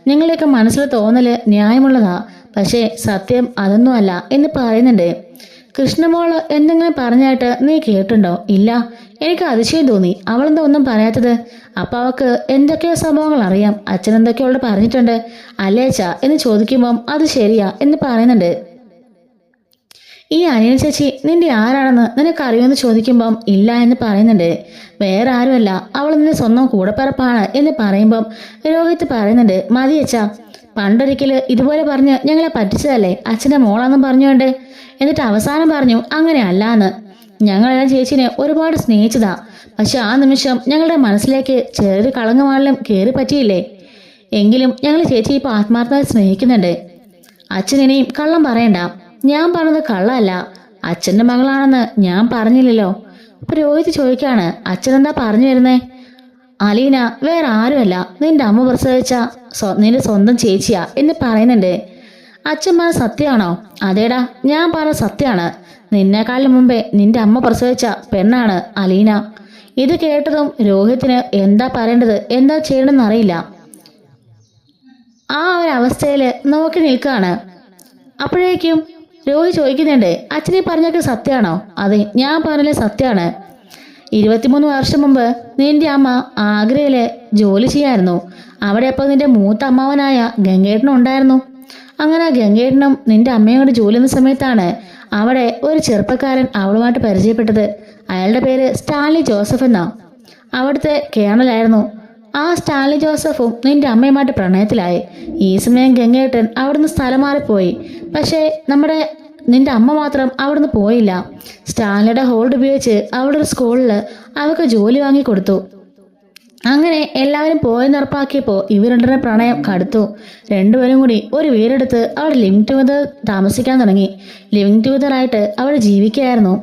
നിങ്ങളുടെയൊക്കെ മനസ്സിൽ തോന്നല് ന്യായമുള്ളതാ. പക്ഷേ സത്യം അതൊന്നുമല്ല എന്ന് പറയുന്നുണ്ട്. കൃഷ്ണമോള് എന്തെങ്കിലും പറഞ്ഞായിട്ട് നീ കേട്ടുണ്ടോ? ഇല്ല. എനിക്ക് അതിശയം തോന്നി, അവളെന്താ ഒന്നും പറയാത്തത്? അപ്പം അവൾക്ക് എന്തൊക്കെയോ സംഭവങ്ങൾ അറിയാം. അച്ഛൻ എന്തൊക്കെയോ അവളോട് പറഞ്ഞിട്ടുണ്ട് അല്ലേ അച്ഛാ എന്ന് ചോദിക്കുമ്പം അത് ശരിയാ എന്ന് പറയുന്നുണ്ട്. ഈ അനിയൻ ചേച്ചി നിന്റെ ആരാണെന്ന് നിനക്കറിയുമെന്ന് ചോദിക്കുമ്പം ഇല്ല എന്ന് പറയുന്നുണ്ട്. വേറെ ആരുമല്ല, അവൾ നിന്റെ സ്വന്തം കൂടപ്പിറപ്പാണ് എന്ന് പറയുമ്പം രോഹിത്ത് പറയുന്നുണ്ട്, മതി അച്ഛാ, പണ്ടൊരിക്കൽ ഇതുപോലെ പറഞ്ഞ് ഞങ്ങളെ പറ്റിച്ചതല്ലേ അച്ഛൻ്റെ മോളാന്നും പറഞ്ഞുകൊണ്ട്. എന്നിട്ട് അവസാനം പറഞ്ഞു അങ്ങനെ അല്ലാന്ന്. ഞങ്ങളെല്ലാം ചേച്ചിനെ ഒരുപാട് സ്നേഹിച്ചതാ. പക്ഷെ ആ നിമിഷം ഞങ്ങളുടെ മനസ്സിലേക്ക് ചെറിയൊരു കളങ്കമാണെങ്കിലും കയറി പറ്റിയില്ലേ. എങ്കിലും ഞങ്ങൾ ചേച്ചി ഇപ്പോൾ ആത്മാർത്ഥമായി സ്നേഹിക്കുന്നുണ്ട്. അച്ഛൻ ഇനിയും കള്ളം പറയണ്ട. ഞാൻ പറഞ്ഞത് കള്ളമല്ല, അച്ഛൻ്റെ മകളാണെന്ന് ഞാൻ പറഞ്ഞില്ലല്ലോ. അപ്പൊ രോഹിത് ചോദിക്കാണ്, അച്ഛനെന്താ പറഞ്ഞു വരുന്നേ? അലീന വേറെ ആരുമല്ല, നിന്റെ അമ്മ പ്രസവിച്ച നിന്റെ സ്വന്തം ചേച്ചിയാ എന്ന് പറയുന്നുണ്ട്. അച്ഛൻ പറഞ്ഞ സത്യമാണോ? അതേടാ, ഞാൻ പറഞ്ഞ സത്യമാണ്. നിന്നെക്കാളും മുമ്പേ നിന്റെ അമ്മ പ്രസവിച്ച പെണ്ണാണ് അലീന. ഇത് കേട്ടതും രോഹിത്തിന് എന്താ പറയേണ്ടത്, എന്താ ചെയ്യണമെന്ന് അറിയില്ല. ആ ഒരു അവസ്ഥയിൽ നോക്കി നിൽക്കുകയാണ്. അപ്പോഴേക്കും രോഹി ചോദിക്കുന്നുണ്ട്, അച്ഛനെ പറഞ്ഞൊക്കെ സത്യമാണോ? അതെ, ഞാൻ പറഞ്ഞത് സത്യമാണ്. 23 വർഷം മുമ്പ് നിന്റെ അമ്മ ആഗ്രയില് ജോലി ചെയ്യായിരുന്നു. അവിടെ അപ്പോൾ നിന്റെ മൂത്ത അമ്മാവനായ ഗംഗേട്ടനും ഉണ്ടായിരുന്നു. അങ്ങനെ ഗംഗേട്ടനും നിന്റെ അമ്മയും കൂടെ ജോലി ചെയ്യുന്ന സമയത്താണ് അവിടെ ഒരു ചെറുപ്പക്കാരൻ അവളുമായിട്ട് പരിചയപ്പെട്ടത്. അയാളുടെ പേര് സ്റ്റാൻലി ജോസഫ് എന്നാ. അവിടുത്തെ കേണലായിരുന്നു. ആ സ്റ്റാൻലി ജോസഫും നിന്റെ അമ്മയുമായിട്ട് പ്രണയത്തിലായി. ഈ സമയം ഗംഗേട്ടൻ അവിടുന്ന് സ്ഥലം മാറിപ്പോയി. പക്ഷേ നിന്റെ അമ്മ മാത്രം അവിടുന്ന് പോയില്ല. സ്റ്റാൻലിയുടെ ഹോൾഡ് ഉപയോഗിച്ച് അവിടെ ഒരു സ്കൂളിൽ അവർക്ക് ജോലി വാങ്ങി കൊടുത്തു. അങ്ങനെ എല്ലാവരും പോയെന്ന് ഉറപ്പാക്കിയപ്പോൾ ഇവർ രണ്ടര പ്രണയം കടുത്തു. രണ്ടുപേരും കൂടി ഒരു വീടെടുത്ത് അവിടെ ലിവിങ് ടുഗദർ താമസിക്കാൻ തുടങ്ങി. ലിവിങ് ടുഗദർ ആയിട്ട് അവിടെ ജീവിക്കുകയായിരുന്നു.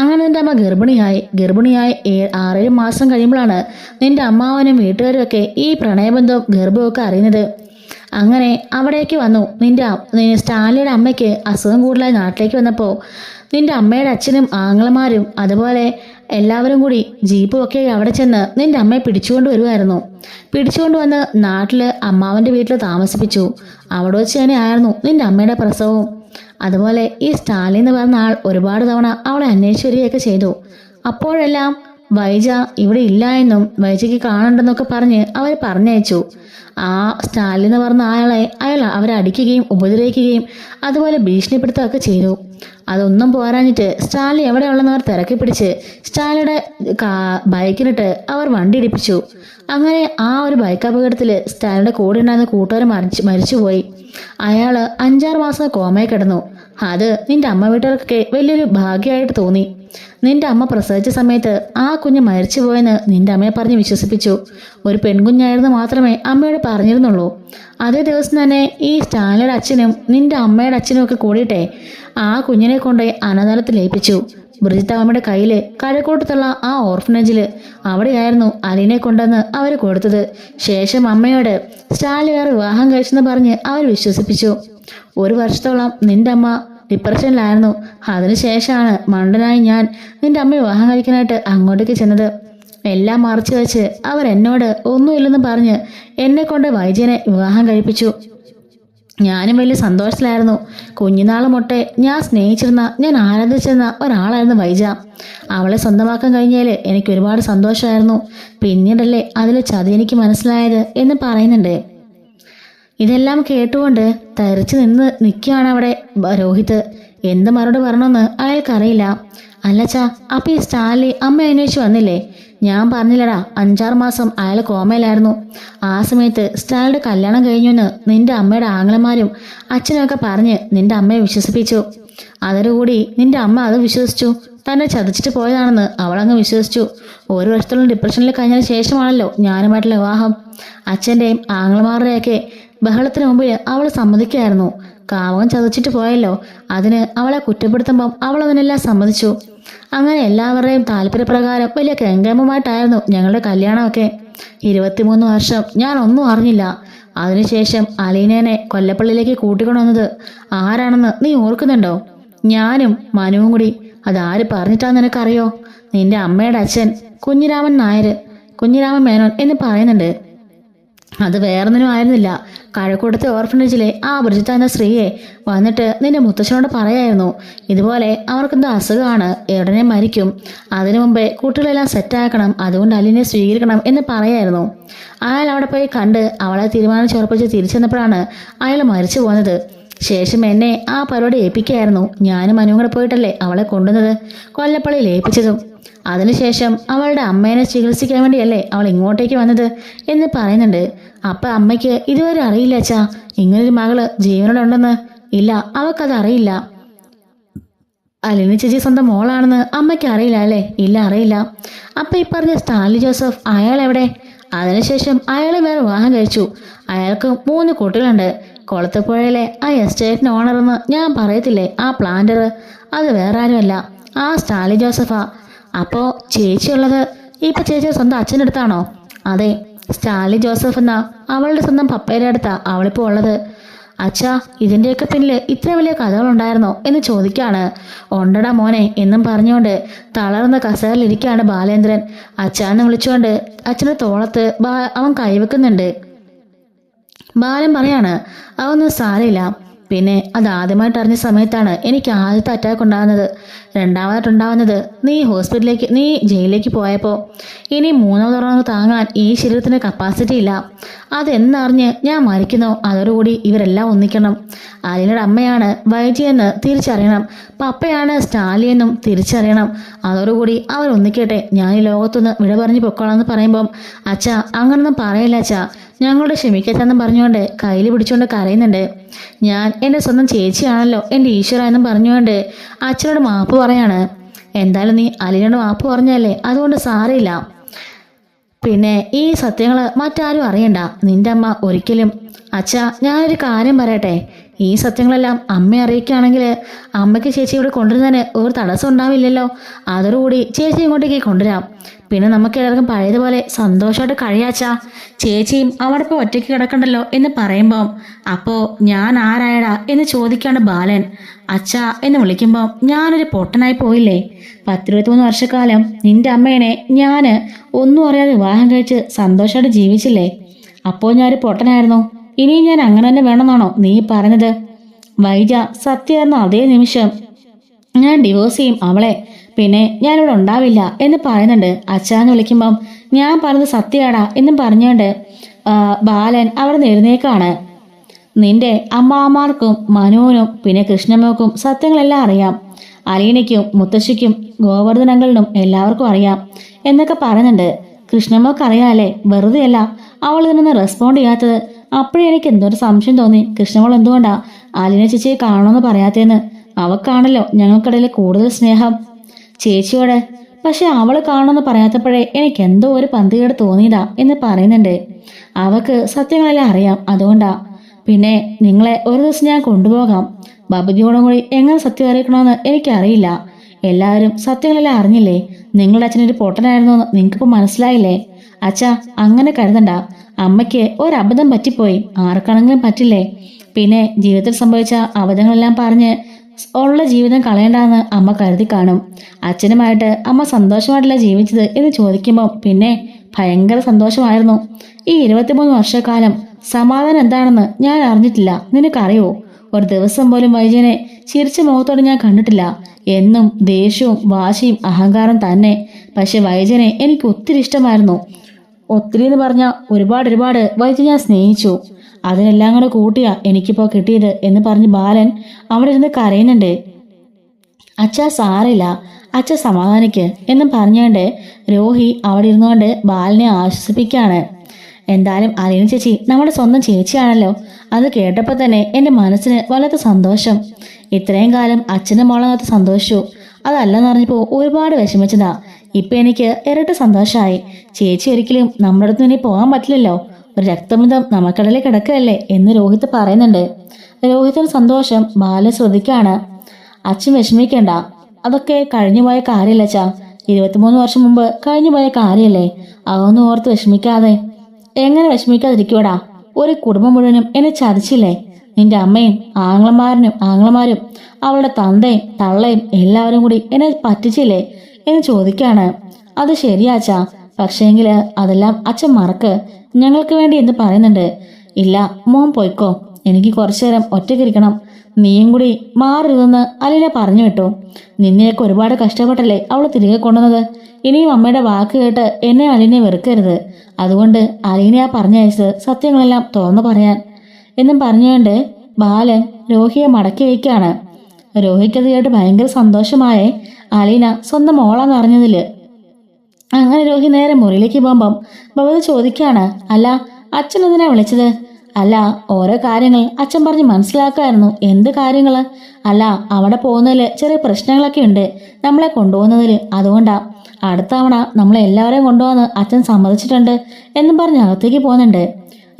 അങ്ങനെ നിന്റെ അമ്മ ഗർഭിണിയായി 6-7 മാസം കഴിയുമ്പോഴാണ് നിന്റെ അമ്മാവനും വീട്ടുകാരും ഒക്കെ ഈ പ്രണയബന്ധവും ഗർഭവും ഒക്കെ അറിയുന്നത്. അങ്ങനെ അവിടേക്ക് വന്നു. സ്റ്റാലിയുടെ അമ്മയ്ക്ക് അസുഖം കൂടുതലായി നാട്ടിലേക്ക് വന്നപ്പോൾ നിന്റെ അമ്മയുടെ അച്ഛനും ആങ്ങളമാരും അതുപോലെ എല്ലാവരും കൂടി ജീപ്പും ഒക്കെ അവിടെ ചെന്ന് നിന്റെ അമ്മയെ പിടിച്ചുകൊണ്ട് വരുമായിരുന്നു. പിടിച്ചുകൊണ്ട് വന്ന് നാട്ടില് അമ്മാവന്റെ വീട്ടിൽ താമസിപ്പിച്ചു. അവിടെ വെച്ച് തന്നെ ആയിരുന്നു നിന്റെ അമ്മയുടെ പ്രസവവും. അതുപോലെ ഈ സ്റ്റാലിൻ എന്ന് പറഞ്ഞ ആൾ ഒരുപാട് തവണ അവളെ അന്വേഷിച്ച് വരികയൊക്കെ ചെയ്തു. അപ്പോഴെല്ലാം വൈജ ഇവിടെ ഇല്ല എന്നും വൈജയ്ക്ക് കാണണ്ടെന്നൊക്കെ പറഞ്ഞ് അവർ പറഞ്ഞയച്ചു. ആ സ്റ്റാലിൻ എന്ന് പറഞ്ഞ അയാൾ അവരെ അടിക്കുകയും ഉപദ്രവിക്കുകയും അതുപോലെ ഭീഷണിപ്പെടുത്തുകയൊക്കെ ചെയ്തു. അതൊന്നും പോരാഞ്ഞിട്ട് സ്റ്റാലിൻ എവിടെയുള്ളവർ തിരക്കി പിടിച്ച് സ്റ്റാലിയുടെ ബൈക്കിനിട്ട് അവർ വണ്ടി ഇടിപ്പിച്ചു. അങ്ങനെ ആ ഒരു ബൈക്ക് അപകടത്തിൽ സ്റ്റാലിയുടെ കൂടെ ഉണ്ടായിരുന്ന കൂട്ടുകാരൻ മരിച്ചുപോയി. അയാൾ 5-6 മാസം കോമയിൽ കിടന്നു. അത് നിന്റെ അമ്മ വീട്ടുകാർക്കൊക്കെ വലിയൊരു ഭാഗ്യമായിട്ട് തോന്നി. നിന്റെ അമ്മ പ്രസവിച്ച സമയത്ത് ആ കുഞ്ഞ് മരിച്ചു പോയെന്ന് നിന്റെ അമ്മയെ പറഞ്ഞ് വിശ്വസിപ്പിച്ചു. ഒരു പെൺകുഞ്ഞായിരുന്നു മാത്രമേ അമ്മയോട് പറഞ്ഞിരുന്നുള്ളൂ. അതേ ദിവസം തന്നെ ഈ സ്റ്റാലിയുടെ അച്ഛനും നിന്റെ അമ്മയുടെ അച്ഛനും ഒക്കെ കൂടിയിട്ടെ ആ കുഞ്ഞിനെ കൊണ്ടുപോയി അനാഥാലയത്തിൽ ഏൽപ്പിച്ചു. ബ്രിജിത്ത് അമ്മയുടെ കയ്യിൽ കഴക്കൂട്ടത്തുള്ള ആ ഓർഫനേജിൽ അവിടെയായിരുന്നു അലീനെ കൊണ്ടുവന്ന് അവർ കൊടുത്തത്. ശേഷം അമ്മയോട് സ്റ്റാലി വേറെ വിവാഹം കഴിച്ചെന്ന് പറഞ്ഞ് അവർ വിശ്വസിപ്പിച്ചു. 1 വർഷത്തോളം നിന്റെ അമ്മ ഡിപ്രഷനിലായിരുന്നു. അതിനുശേഷമാണ് മണ്ടനായി ഞാൻ നിന്റെ അമ്മ വിവാഹം കഴിക്കാനായിട്ട് അങ്ങോട്ടേക്ക് ചെന്നത്. എല്ലാം മറച്ചു വെച്ച് അവർ എന്നോട് ഒന്നുമില്ലെന്ന് പറഞ്ഞ് എന്നെ കൊണ്ട് വൈജയനെ വിവാഹം കഴിപ്പിച്ചു. ഞാനും വലിയ സന്തോഷത്തിലായിരുന്നു. കുഞ്ഞുനാൾ മുട്ടേ ഞാൻ സ്നേഹിച്ചിരുന്ന, ഞാൻ ആരാധിച്ചിരുന്ന ഒരാളായിരുന്നു വൈജ. അവളെ സ്വന്തമാക്കാൻ കഴിഞ്ഞാൽ എനിക്ക് ഒരുപാട് സന്തോഷമായിരുന്നു. പിന്നീടല്ലേ അതിലെ ചതി എനിക്ക് മനസ്സിലായത് എന്ന് പറയുന്നുണ്ട്. ഇതെല്ലാം കേട്ടുകൊണ്ട് തരിച്ചു നിന്ന് നിൽക്കുകയാണ് അവിടെ രോഹിത്. എന്ത് മറുപടി പറയണമെന്ന് അയാൾക്കറിയില്ല. അല്ലച്ചാ, അപ്പം ഈ സ്റ്റാലി അമ്മ അന്വേഷിച്ച് വന്നില്ലേ? ഞാൻ പറഞ്ഞില്ലടാ, 5-6 മാസം അയാൾ കോമയിലായിരുന്നു. ആ സമയത്ത് സ്റ്റാലിയുടെ കല്യാണം കഴിഞ്ഞുവെന്ന് നിന്റെ അമ്മയുടെ ആങ്ങളമാരും അച്ഛനൊക്കെ പറഞ്ഞ് നിന്റെ അമ്മയെ വിശ്വസിപ്പിച്ചു. അതോടുകൂടി നിന്റെ അമ്മ അത് വിശ്വസിച്ചു. തന്നെ ചതിച്ചിട്ട് പോയതാണെന്ന് അവളങ്ങ് വിശ്വസിച്ചു. 1 വർഷത്തോളം ഡിപ്രഷനിൽ കഴിഞ്ഞതിന് ശേഷമാണല്ലോ ഞാനുമായിട്ടുള്ള വിവാഹം. അച്ഛൻ്റെയും ആങ്ങളമാരുടെയൊക്കെ ബഹളത്തിന് മുമ്പിൽ അവൾ സമ്മതിക്കായിരുന്നു. കാമകം ചതച്ചിട്ട് പോയല്ലോ, അതിന് അവളെ കുറ്റപ്പെടുത്തുമ്പം അവൾ അതിനെല്ലാം സമ്മതിച്ചു. അങ്ങനെ എല്ലാവരുടെയും താല്പര്യപ്രകാരം വലിയ കെങ്കേമമായിട്ടായിരുന്നു ഞങ്ങളുടെ കല്യാണമൊക്കെ. 23 വർഷം ഞാൻ ഒന്നും അറിഞ്ഞില്ല. അതിനുശേഷം അലീനേനെ കൊല്ലപ്പള്ളിയിലേക്ക് കൂട്ടിക്കൊണ്ടുവന്നത് ആരാണെന്ന് നീ ഓർക്കുന്നുണ്ടോ? ഞാനും മനുവും കൂടി. അതാര് പറഞ്ഞിട്ടാന്ന് നിനക്കറിയോ? നിന്റെ അമ്മയുടെ അച്ഛൻ കുഞ്ഞിരാമൻ നായർ, കുഞ്ഞിരാമൻ മേനോൻ എന്ന് പറയുന്നുണ്ട്. അത് വേറൊന്നിനും ആയിരുന്നില്ല. കഴക്കൂട്ടത്തെ ഓർഫനേജിലെ ആ ബ്രിജിത്ത എന്ന സ്ത്രീയെ വന്നിട്ട് നിന്റെ മുത്തശ്ശനോട് പറയായിരുന്നു, ഇതുപോലെ അവർക്കെന്തോ അസുഖമാണ്, ഉടനെ മരിക്കും, അതിനു മുമ്പേ കുട്ടികളെല്ലാം സെറ്റാക്കണം, അതുകൊണ്ട് അലീനെ സ്വീകരിക്കണം എന്ന് പറയായിരുന്നു. അയാൾ അവിടെ പോയി കണ്ട് അവളെ തീരുമാനിച്ചുറപ്പിച്ച് തിരിച്ചെന്നപ്പോഴാണ് അയാൾ മരിച്ചു പോകുന്നത്. ശേഷം എന്നെ ആ പരിപാടി ഏൽപ്പിക്കുകയായിരുന്നു. ഞാനും മനുവും കൂടെ പോയിട്ടല്ലേ അവളെ കൊണ്ടുവന്നത്, കൊല്ലപ്പള്ളിയിൽ ഏൽപ്പിച്ചതും. അതിനുശേഷം അവളുടെ അമ്മേനെ ചികിത്സിക്കാൻ വേണ്ടിയല്ലേ അവൾ ഇങ്ങോട്ടേക്ക് വന്നത് എന്ന് പറയുന്നുണ്ട്. അപ്പം അമ്മയ്ക്ക് ഇതുവരെ അറിയില്ല അച്ഛാ, ഇങ്ങനൊരു മകള് ജീവനോടെ ഉണ്ടെന്ന്. ഇല്ല, അവൾക്കത് അറിയില്ല. അലീന ചേച്ചി സ്വന്തം മോളാണെന്ന് അമ്മയ്ക്ക് അറിയില്ല അല്ലേ? ഇല്ല, അറിയില്ല. അപ്പം ഈ പറഞ്ഞ സ്റ്റാൻലി ജോസഫ് അയാൾ എവിടെ? അതിനുശേഷം അയാളെ വേറെ വിവാഹം കഴിച്ചു. അയാൾക്ക് 3 കുട്ടികളുണ്ട്. കൊളത്തപ്പുഴയിലെ ആ എസ്റ്റേറ്റിന് ഓണറെന്ന് ഞാൻ പറയത്തില്ലേ, ആ പ്ലാന്റർ, അത് വേറെ ആരുമല്ല, ആ സ്റ്റാൻലി ജോസഫാ. അപ്പോൾ ചേച്ചിയുള്ളത് ഇപ്പം ചേച്ചി സ്വന്തം അച്ഛൻ്റെ അടുത്താണോ? അതെ, സ്റ്റാൻലി ജോസഫ് എന്നാ അവളുടെ സ്വന്തം പപ്പയുടെ അടുത്താ അവളിപ്പോൾ ഉള്ളത്. അച്ഛാ, ഇതിൻ്റെയൊക്കെ പിന്നിൽ ഇത്ര വലിയ കഥകളുണ്ടായിരുന്നോ എന്ന് ചോദിക്കാണ്. ഉണ്ടടാ മോനെ എന്നും പറഞ്ഞുകൊണ്ട് തളർന്ന കസേരയിലിരിക്കുകയാണ് ബാലേന്ദ്രൻ. അച്ഛാന്ന് വിളിച്ചുകൊണ്ട് അച്ഛൻ്റെ തോളത്ത് അവൻ കൈവെക്കുന്നുണ്ട്. ബാലൻ പറയാണ്, അതൊന്നും സാരമില്ല. പിന്നെ അത് ആദ്യമായിട്ട് അറിഞ്ഞ സമയത്താണ് എനിക്ക് ആദ്യത്തെ അറ്റാക്ക് ഉണ്ടാകുന്നത്. രണ്ടാമതായിട്ടുണ്ടാകുന്നത് നീ ജയിലിലേക്ക് പോയപ്പോൾ. ഇനി 3ാമത് താങ്ങാൻ ഈ ശരീരത്തിന് കപ്പാസിറ്റി ഇല്ല. അതെന്നറിഞ്ഞ് ഞാൻ മരിക്കുന്നോ അതോടുകൂടി ഇവരെല്ലാം ഒന്നിക്കണം. അലീനയുടെ അമ്മയാണ് വൈജിയെന്ന് തിരിച്ചറിയണം, പപ്പയാണ് സ്റ്റാലിയെന്നും തിരിച്ചറിയണം. അതോടുകൂടി അവർ ഒന്നിക്കട്ടെ, ഞാൻ ഈ ലോകത്തുനിന്ന് വിട പറഞ്ഞു പൊക്കോളാന്ന് പറയുമ്പം അച്ഛാ അങ്ങനൊന്നും പറയില്ല അച്ഛാ, ഞങ്ങളോട് ക്ഷമിക്കട്ടെന്നും പറഞ്ഞുകൊണ്ട് കയ്യിൽ പിടിച്ചുകൊണ്ട് കരയുന്നുണ്ട്. ഞാൻ എൻ്റെ സ്വന്തം ചേച്ചിയാണല്ലോ എൻ്റെ ഈശ്വര എന്നും പറഞ്ഞുകൊണ്ട് അച്ഛനോട് മാപ്പ് പറയാണ്. എന്തായാലും നീ അലീനോട് മാപ്പ് പറഞ്ഞല്ലേ, അതുകൊണ്ട് സാരമില്ല. പിന്നെ ഈ സത്യങ്ങൾ മറ്റാരും അറിയണ്ട, നിന്റെ അമ്മ ഒരിക്കലും. അച്ഛാ, ഞാനൊരു കാര്യം പറയട്ടെ, ഈ സത്യങ്ങളെല്ലാം അമ്മയെ അറിയിക്കുകയാണെങ്കിൽ അമ്മയ്ക്ക് ചേച്ചി ഇവിടെ കൊണ്ടുവരുന്നതിന് ഒരു തടസ്സം ഉണ്ടാവില്ലല്ലോ. അതോടുകൂടി ചേച്ചി ഇങ്ങോട്ടേക്ക് കൊണ്ടുവരാം. പിന്നെ നമുക്ക് എല്ലാവർക്കും പഴയതുപോലെ സന്തോഷമായിട്ട് കഴിയാച്ചാ. ചേച്ചിയും അവിടെ ഇപ്പോൾ ഒറ്റയ്ക്ക് കിടക്കണ്ടല്ലോ എന്ന് പറയുമ്പം അപ്പോൾ ഞാൻ ആരായടാ എന്ന് ചോദിക്കാണ് ബാലൻ. അച്ഛാ എന്ന് വിളിക്കുമ്പം ഞാനൊരു പൊട്ടനായി പോയില്ലേ? 10-23 വർഷക്കാലം നിന്റെ അമ്മേനെ ഞാൻ ഒന്നും അറിയാതെ വിവാഹം കഴിച്ച് സന്തോഷമായിട്ട് ജീവിച്ചില്ലേ? അപ്പോൾ ഞാനൊരു പൊട്ടനായിരുന്നു. ഇനിയും ഞാൻ അങ്ങനെ തന്നെ വേണമെന്നാണോ നീ പറഞ്ഞത്? വൈജ സത്യമായിരുന്ന അതേ നിമിഷം ഞാൻ ഡിവോഴ്സ് ചെയ്യും അവളെ. പിന്നെ ഞാനിവിടെ ഉണ്ടാവില്ല എന്ന് പറയുന്നുണ്ട്. അച്ഛാന്ന് വിളിക്കുമ്പം ഞാൻ പറഞ്ഞത് സത്യമാടാ എന്നും പറഞ്ഞുകൊണ്ട് ബാലൻ അവിടെ നിന്ന് എഴുന്നേക്കാണ്. നിന്റെ അമ്മാമാർക്കും മനുവിനും പിന്നെ കൃഷ്ണമ്മക്കും സത്യങ്ങളെല്ലാം അറിയാം. അലീനയ്ക്കും മുത്തശ്ശിക്കും ഗോവർദ്ധനങ്ങളിലും എല്ലാവർക്കും അറിയാം എന്നൊക്കെ പറയുന്നുണ്ട്. കൃഷ്ണമ്മക്ക് അറിയാമല്ലേ? വെറുതെയല്ല അവൾ ഇതിനൊന്ന് റെസ്പോണ്ട് ചെയ്യാത്തത്. അപ്പോഴേ എനിക്ക് എന്തൊരു സംശയം തോന്നി. കൃഷ്ണമോൾ എന്തുകൊണ്ടാ അലീന ചേച്ചിയെ കാണണമെന്ന് പറയാത്തതെന്ന്. അവൾക്കാണല്ലോ ഞങ്ങൾക്കിടയിൽ കൂടുതൽ സ്നേഹം ചേച്ചിയോട്. പക്ഷെ അവൾ കാണണമെന്ന് പറയാത്തപ്പോഴേ എനിക്ക് എന്തോ ഒരു പന്തികേട് തോന്നിയതാ എന്ന് പറയുന്നുണ്ട്. അവൾക്ക് സത്യങ്ങളെല്ലാം അറിയാം, അതുകൊണ്ടാ. പിന്നെ നിങ്ങളെ ഒരു ദിവസം ഞാൻ കൊണ്ടുപോകാം. ബബുജിയോടും കൂടി എങ്ങനെ സത്യം അറിയിക്കണമെന്ന് എനിക്കറിയില്ല. എല്ലാവരും സത്യങ്ങളെല്ലാം അറിഞ്ഞില്ലേ? നിങ്ങളുടെ അച്ഛനൊരു പൊട്ടനായിരുന്നു എന്ന് നിങ്ങൾക്കിപ്പോൾ മനസ്സിലായില്ലേ? അച്ഛാ അങ്ങനെ കരുതണ്ട. അമ്മയ്ക്ക് ഒരബദ്ധം പറ്റിപ്പോയി, ആർക്കാണെങ്കിലും പറ്റില്ലേ? പിന്നെ ജീവിതത്തിൽ സംഭവിച്ച അബദ്ധങ്ങളെല്ലാം പറഞ്ഞ് ഉള്ള ജീവിതം കളയണ്ടെന്ന് അമ്മ കരുതി കാണും. അച്ഛനുമായിട്ട് അമ്മ സന്തോഷമായിട്ടല്ല ജീവിച്ചത് എന്ന് ചോദിക്കുമ്പോൾ പിന്നെ ഭയങ്കര സന്തോഷമായിരുന്നു. ഈ 23 വർഷക്കാലം സമാധാനം എന്താണെന്ന് ഞാൻ അറിഞ്ഞിട്ടില്ല. നിനക്കറിയോ? ഒരു ദിവസം പോലും വൈജയനെ ചിരിച്ച മുഖത്തോടെ ഞാൻ കണ്ടിട്ടില്ല. എന്നും ദേഷ്യവും വാശിയും അഹങ്കാരം തന്നെ. പക്ഷെ വൈജയനെ എനിക്ക് ഒത്തിരി ഇഷ്ടമായിരുന്നു. ഒത്തിരി എന്ന് പറഞ്ഞാൽ ഒരുപാട് വൈജയൻ ഞാൻ സ്നേഹിച്ചു. അതിനെല്ലാം കൂടെ കൂട്ടിയാ എനിക്കിപ്പോൾ കിട്ടിയത് എന്ന് പറഞ്ഞ് ബാലൻ അവിടെ ഇരുന്ന് കരയുന്നുണ്ട്. അച്ഛാ സാറില്ല, അച്ഛ സമാധാനിക്ക് എന്നും പറഞ്ഞുകൊണ്ട് രോഹി അവിടെ ഇരുന്നുകൊണ്ട് ബാലനെ ആശ്വസിപ്പിക്കുകയാണ്. എന്തായാലും അലീന ചേച്ചി നമ്മുടെ സ്വന്തം ചേച്ചിയാണല്ലോ. അത് കേട്ടപ്പോൾ തന്നെ എൻ്റെ മനസ്സിന് വല്ലാത്ത സന്തോഷം. ഇത്രയും കാലം അച്ഛനും മോളകത്ത് സന്തോഷിച്ചു, അതല്ലെന്ന് പറഞ്ഞപ്പോൾ ഒരുപാട് വിഷമിച്ചതാ. ഇപ്പം എനിക്ക് ഇരട്ട സന്തോഷമായി. ചേച്ചി ഒരിക്കലും നമ്മുടെ അടുത്ത് ഇനി പോകാൻ പറ്റില്ലല്ലോ. ഒരു രക്തബന്ധം നമുക്കിടയിൽ കിടക്കുകയല്ലേ എന്ന് രോഹിത് പറയുന്നുണ്ട്. രോഹിത്തിന് സന്തോഷം ബാല ശ്രദ്ധിക്കാണ്. അച്ഛൻ വിഷമിക്കേണ്ട, അതൊക്കെ കഴിഞ്ഞുപോയ കാര്യമല്ല അച്ഛാ. 23 വർഷം മുമ്പ് കഴിഞ്ഞുപോയ കാര്യമല്ലേ. അതൊന്നും ഓർത്ത് വിഷമിക്കാതെ. എങ്ങനെ വിഷമിക്കാതിരിക്കൂടാ? ഒരു കുടുംബം മുഴുവനും എന്നെ ചതിച്ചില്ലേ? നിന്റെ അമ്മയും ആങ്ങളമാരും അവളുടെ തന്തയും തള്ളയും എല്ലാവരും കൂടി എന്നെ പറ്റിച്ചില്ലേ എന്ന് ചോദിക്കാണ്. അത് ശരിയാച്ചാ, പക്ഷേങ്കിൽ അതെല്ലാം അച്ഛൻ മറക്ക്. ഞങ്ങൾക്ക് വേണ്ടി എന്ന് പറയുന്നുണ്ട്. ഇല്ല മോൻ പോയിക്കോ, എനിക്ക് കുറച്ചു നേരം ഒറ്റയ്ക്കിരിക്കണം. നീയും കൂടി മാറരുതെന്ന് അലീന പറഞ്ഞു വിട്ടു. നിന്നെയൊക്കെ ഒരുപാട് കഷ്ടപ്പെട്ടല്ലേ അവൾ തിരികെ കൊണ്ടുവന്നത്. ഇനിയും അമ്മയുടെ വാക്ക് കേട്ട് എന്നെ അലീനെ വെറുക്കരുത്. അതുകൊണ്ട് അലീനയാ പറഞ്ഞയച്ചത് സത്യങ്ങളെല്ലാം തുറന്നു പറയാൻ എന്നും പറഞ്ഞുകൊണ്ട് ബാലൻ രോഹിയെ മടക്കി വയ്ക്കാണ്. രോഹിക്കത് കേട്ട് ഭയങ്കര സന്തോഷമായേ അലീന സ്വന്തം മോളാന്ന് അറിഞ്ഞതില്. അങ്ങനെ രോഹി നേരെ മുറിയിലേക്ക് പോകുമ്പം ഭഗവതി ചോദിക്കാണ്, അല്ല അച്ഛൻ എന്തിനാ വിളിച്ചത്? അല്ല ഓരോ കാര്യങ്ങൾ അച്ഛൻ പറഞ്ഞ് മനസ്സിലാക്കായിരുന്നു. എന്ത് കാര്യങ്ങൾ? അല്ല അവിടെ പോകുന്നതിൽ ചെറിയ പ്രശ്നങ്ങളൊക്കെ ഉണ്ട് നമ്മളെ കൊണ്ടുപോകുന്നതിൽ, അതുകൊണ്ടാ. അടുത്ത തവണ നമ്മളെ എല്ലാവരെയും കൊണ്ടുപോകാന്ന് അച്ഛൻ സമ്മതിച്ചിട്ടുണ്ട് എന്നും പറഞ്ഞ് അകത്തേക്ക് പോകുന്നുണ്ട്.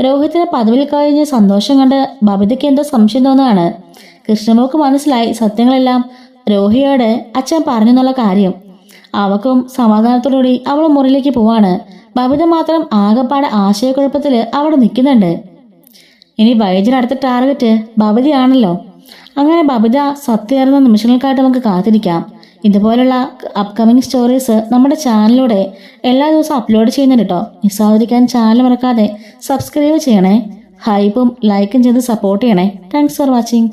രോഹിത്തിന് പദവിൽ കഴിഞ്ഞ് സന്തോഷം കണ്ട് ബബിതയ്ക്ക് എന്തോ സംശയം തോന്നുകയാണ്. കൃഷ്ണമോക്ക് മനസ്സിലായി സത്യങ്ങളെല്ലാം രോഹിയോട് അച്ഛൻ പറഞ്ഞെന്നുള്ള കാര്യം. അവക്കും സമാധാനത്തോടുകൂടി അവൾ മുറിയിലേക്ക് പോവാണ്. ബബിത മാത്രം ആകെപ്പാടെ ആശയക്കുഴപ്പത്തിൽ അവിടെ നിൽക്കുന്നുണ്ട്. ഇനി വൈജയുടെ അടുത്ത ടാർഗറ്റ് ബബിതയാണല്ലോ. അങ്ങനെ ബബിത സത്യമറിയുന്ന നിമിഷങ്ങൾക്കായിട്ട് നമുക്ക് കാത്തിരിക്കാം. ഇതുപോലുള്ള അപ്കമിങ് സ്റ്റോറീസ് നമ്മുടെ ചാനലിലൂടെ എല്ലാ ദിവസവും അപ്ലോഡ് ചെയ്യുന്നുണ്ട് കേട്ടോ. മിസ്സാതിരിക്കാൻ ചാനൽ മറക്കാതെ സബ്സ്ക്രൈബ് ചെയ്യണേ. ഹൈപ്പും ലൈക്കും ചെയ്ത് സപ്പോർട്ട് ചെയ്യണേ. Thanks for watching.